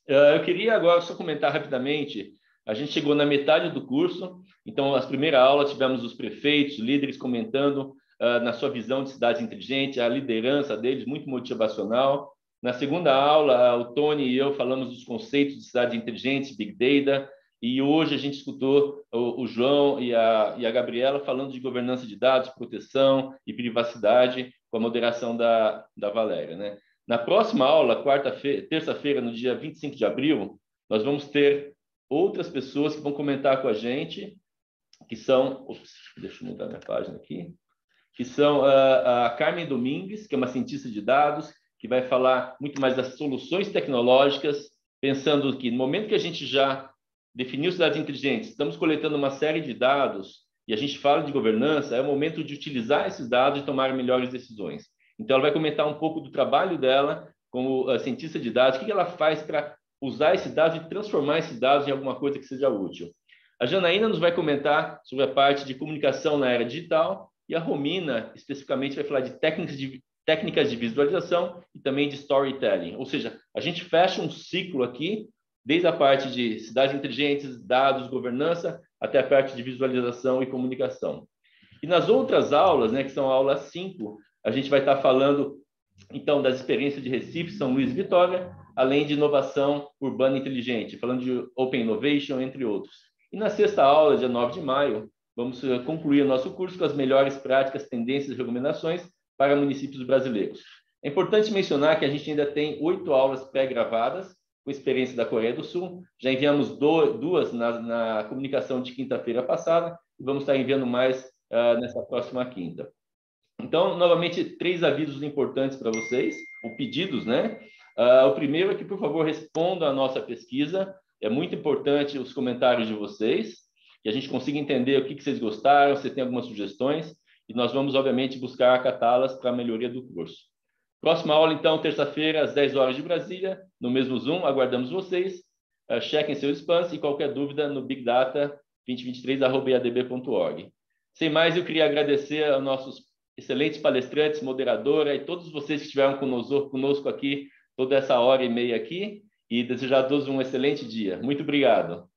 Eu queria agora só comentar rapidamente. A gente chegou na metade do curso, então, nas primeiras aulas, tivemos os prefeitos, líderes comentando na sua visão de cidade inteligente, a liderança deles, muito motivacional. Na segunda aula, o Tony e eu falamos dos conceitos de cidade inteligente, Big Data, e hoje a gente escutou o João e a Gabriela falando de governança de dados, proteção e privacidade, com a moderação da Valéria, né? Na próxima aula, terça-feira, no dia 25 de abril, nós vamos ter outras pessoas que vão comentar com a gente, que são... deixa eu mudar minha página aqui. Que são a Carmen Domingues, que é uma cientista de dados, que vai falar muito mais das soluções tecnológicas, pensando que no momento que a gente já definiu cidades inteligentes, estamos coletando uma série de dados e a gente fala de governança, é o momento de utilizar esses dados e tomar melhores decisões. Então, ela vai comentar um pouco do trabalho dela como cientista de dados, o que ela faz para usar esses dados e transformar esses dados em alguma coisa que seja útil. A Janaína nos vai comentar sobre a parte de comunicação na era digital e a Romina, especificamente, vai falar de técnicas de visualização e também de storytelling. Ou seja, a gente fecha um ciclo aqui, desde a parte de cidades inteligentes, dados, governança, até a parte de visualização e comunicação. E nas outras aulas, né, que são a aula 5, a gente vai estar falando, então, das experiências de Recife, São Luís e Vitória, além de inovação urbana inteligente, falando de Open Innovation, entre outros. E na sexta aula, dia 9 de maio, vamos concluir o nosso curso com as melhores práticas, tendências e recomendações para municípios brasileiros. É importante mencionar que a gente ainda tem 8 aulas pré-gravadas, com experiência da Coreia do Sul. Já enviamos duas na comunicação de quinta-feira passada e vamos estar enviando mais nessa próxima quinta. Então, novamente, 3 avisos importantes para vocês, ou pedidos, né? O primeiro é que, por favor, respondam à nossa pesquisa. É muito importante os comentários de vocês, que a gente consiga entender o que vocês gostaram, se tem algumas sugestões, e nós vamos, obviamente, buscar acatá-las para a melhoria do curso. Próxima aula, então, terça-feira, às 10 horas de Brasília, no mesmo Zoom. Aguardamos vocês. Chequem seus spams e qualquer dúvida no bigdata2023@eadb.org. Sem mais, eu queria agradecer aos nossos excelentes palestrantes, moderadora e todos vocês que estiveram conosco aqui toda essa hora e meia aqui e desejar a todos um excelente dia. Muito obrigado.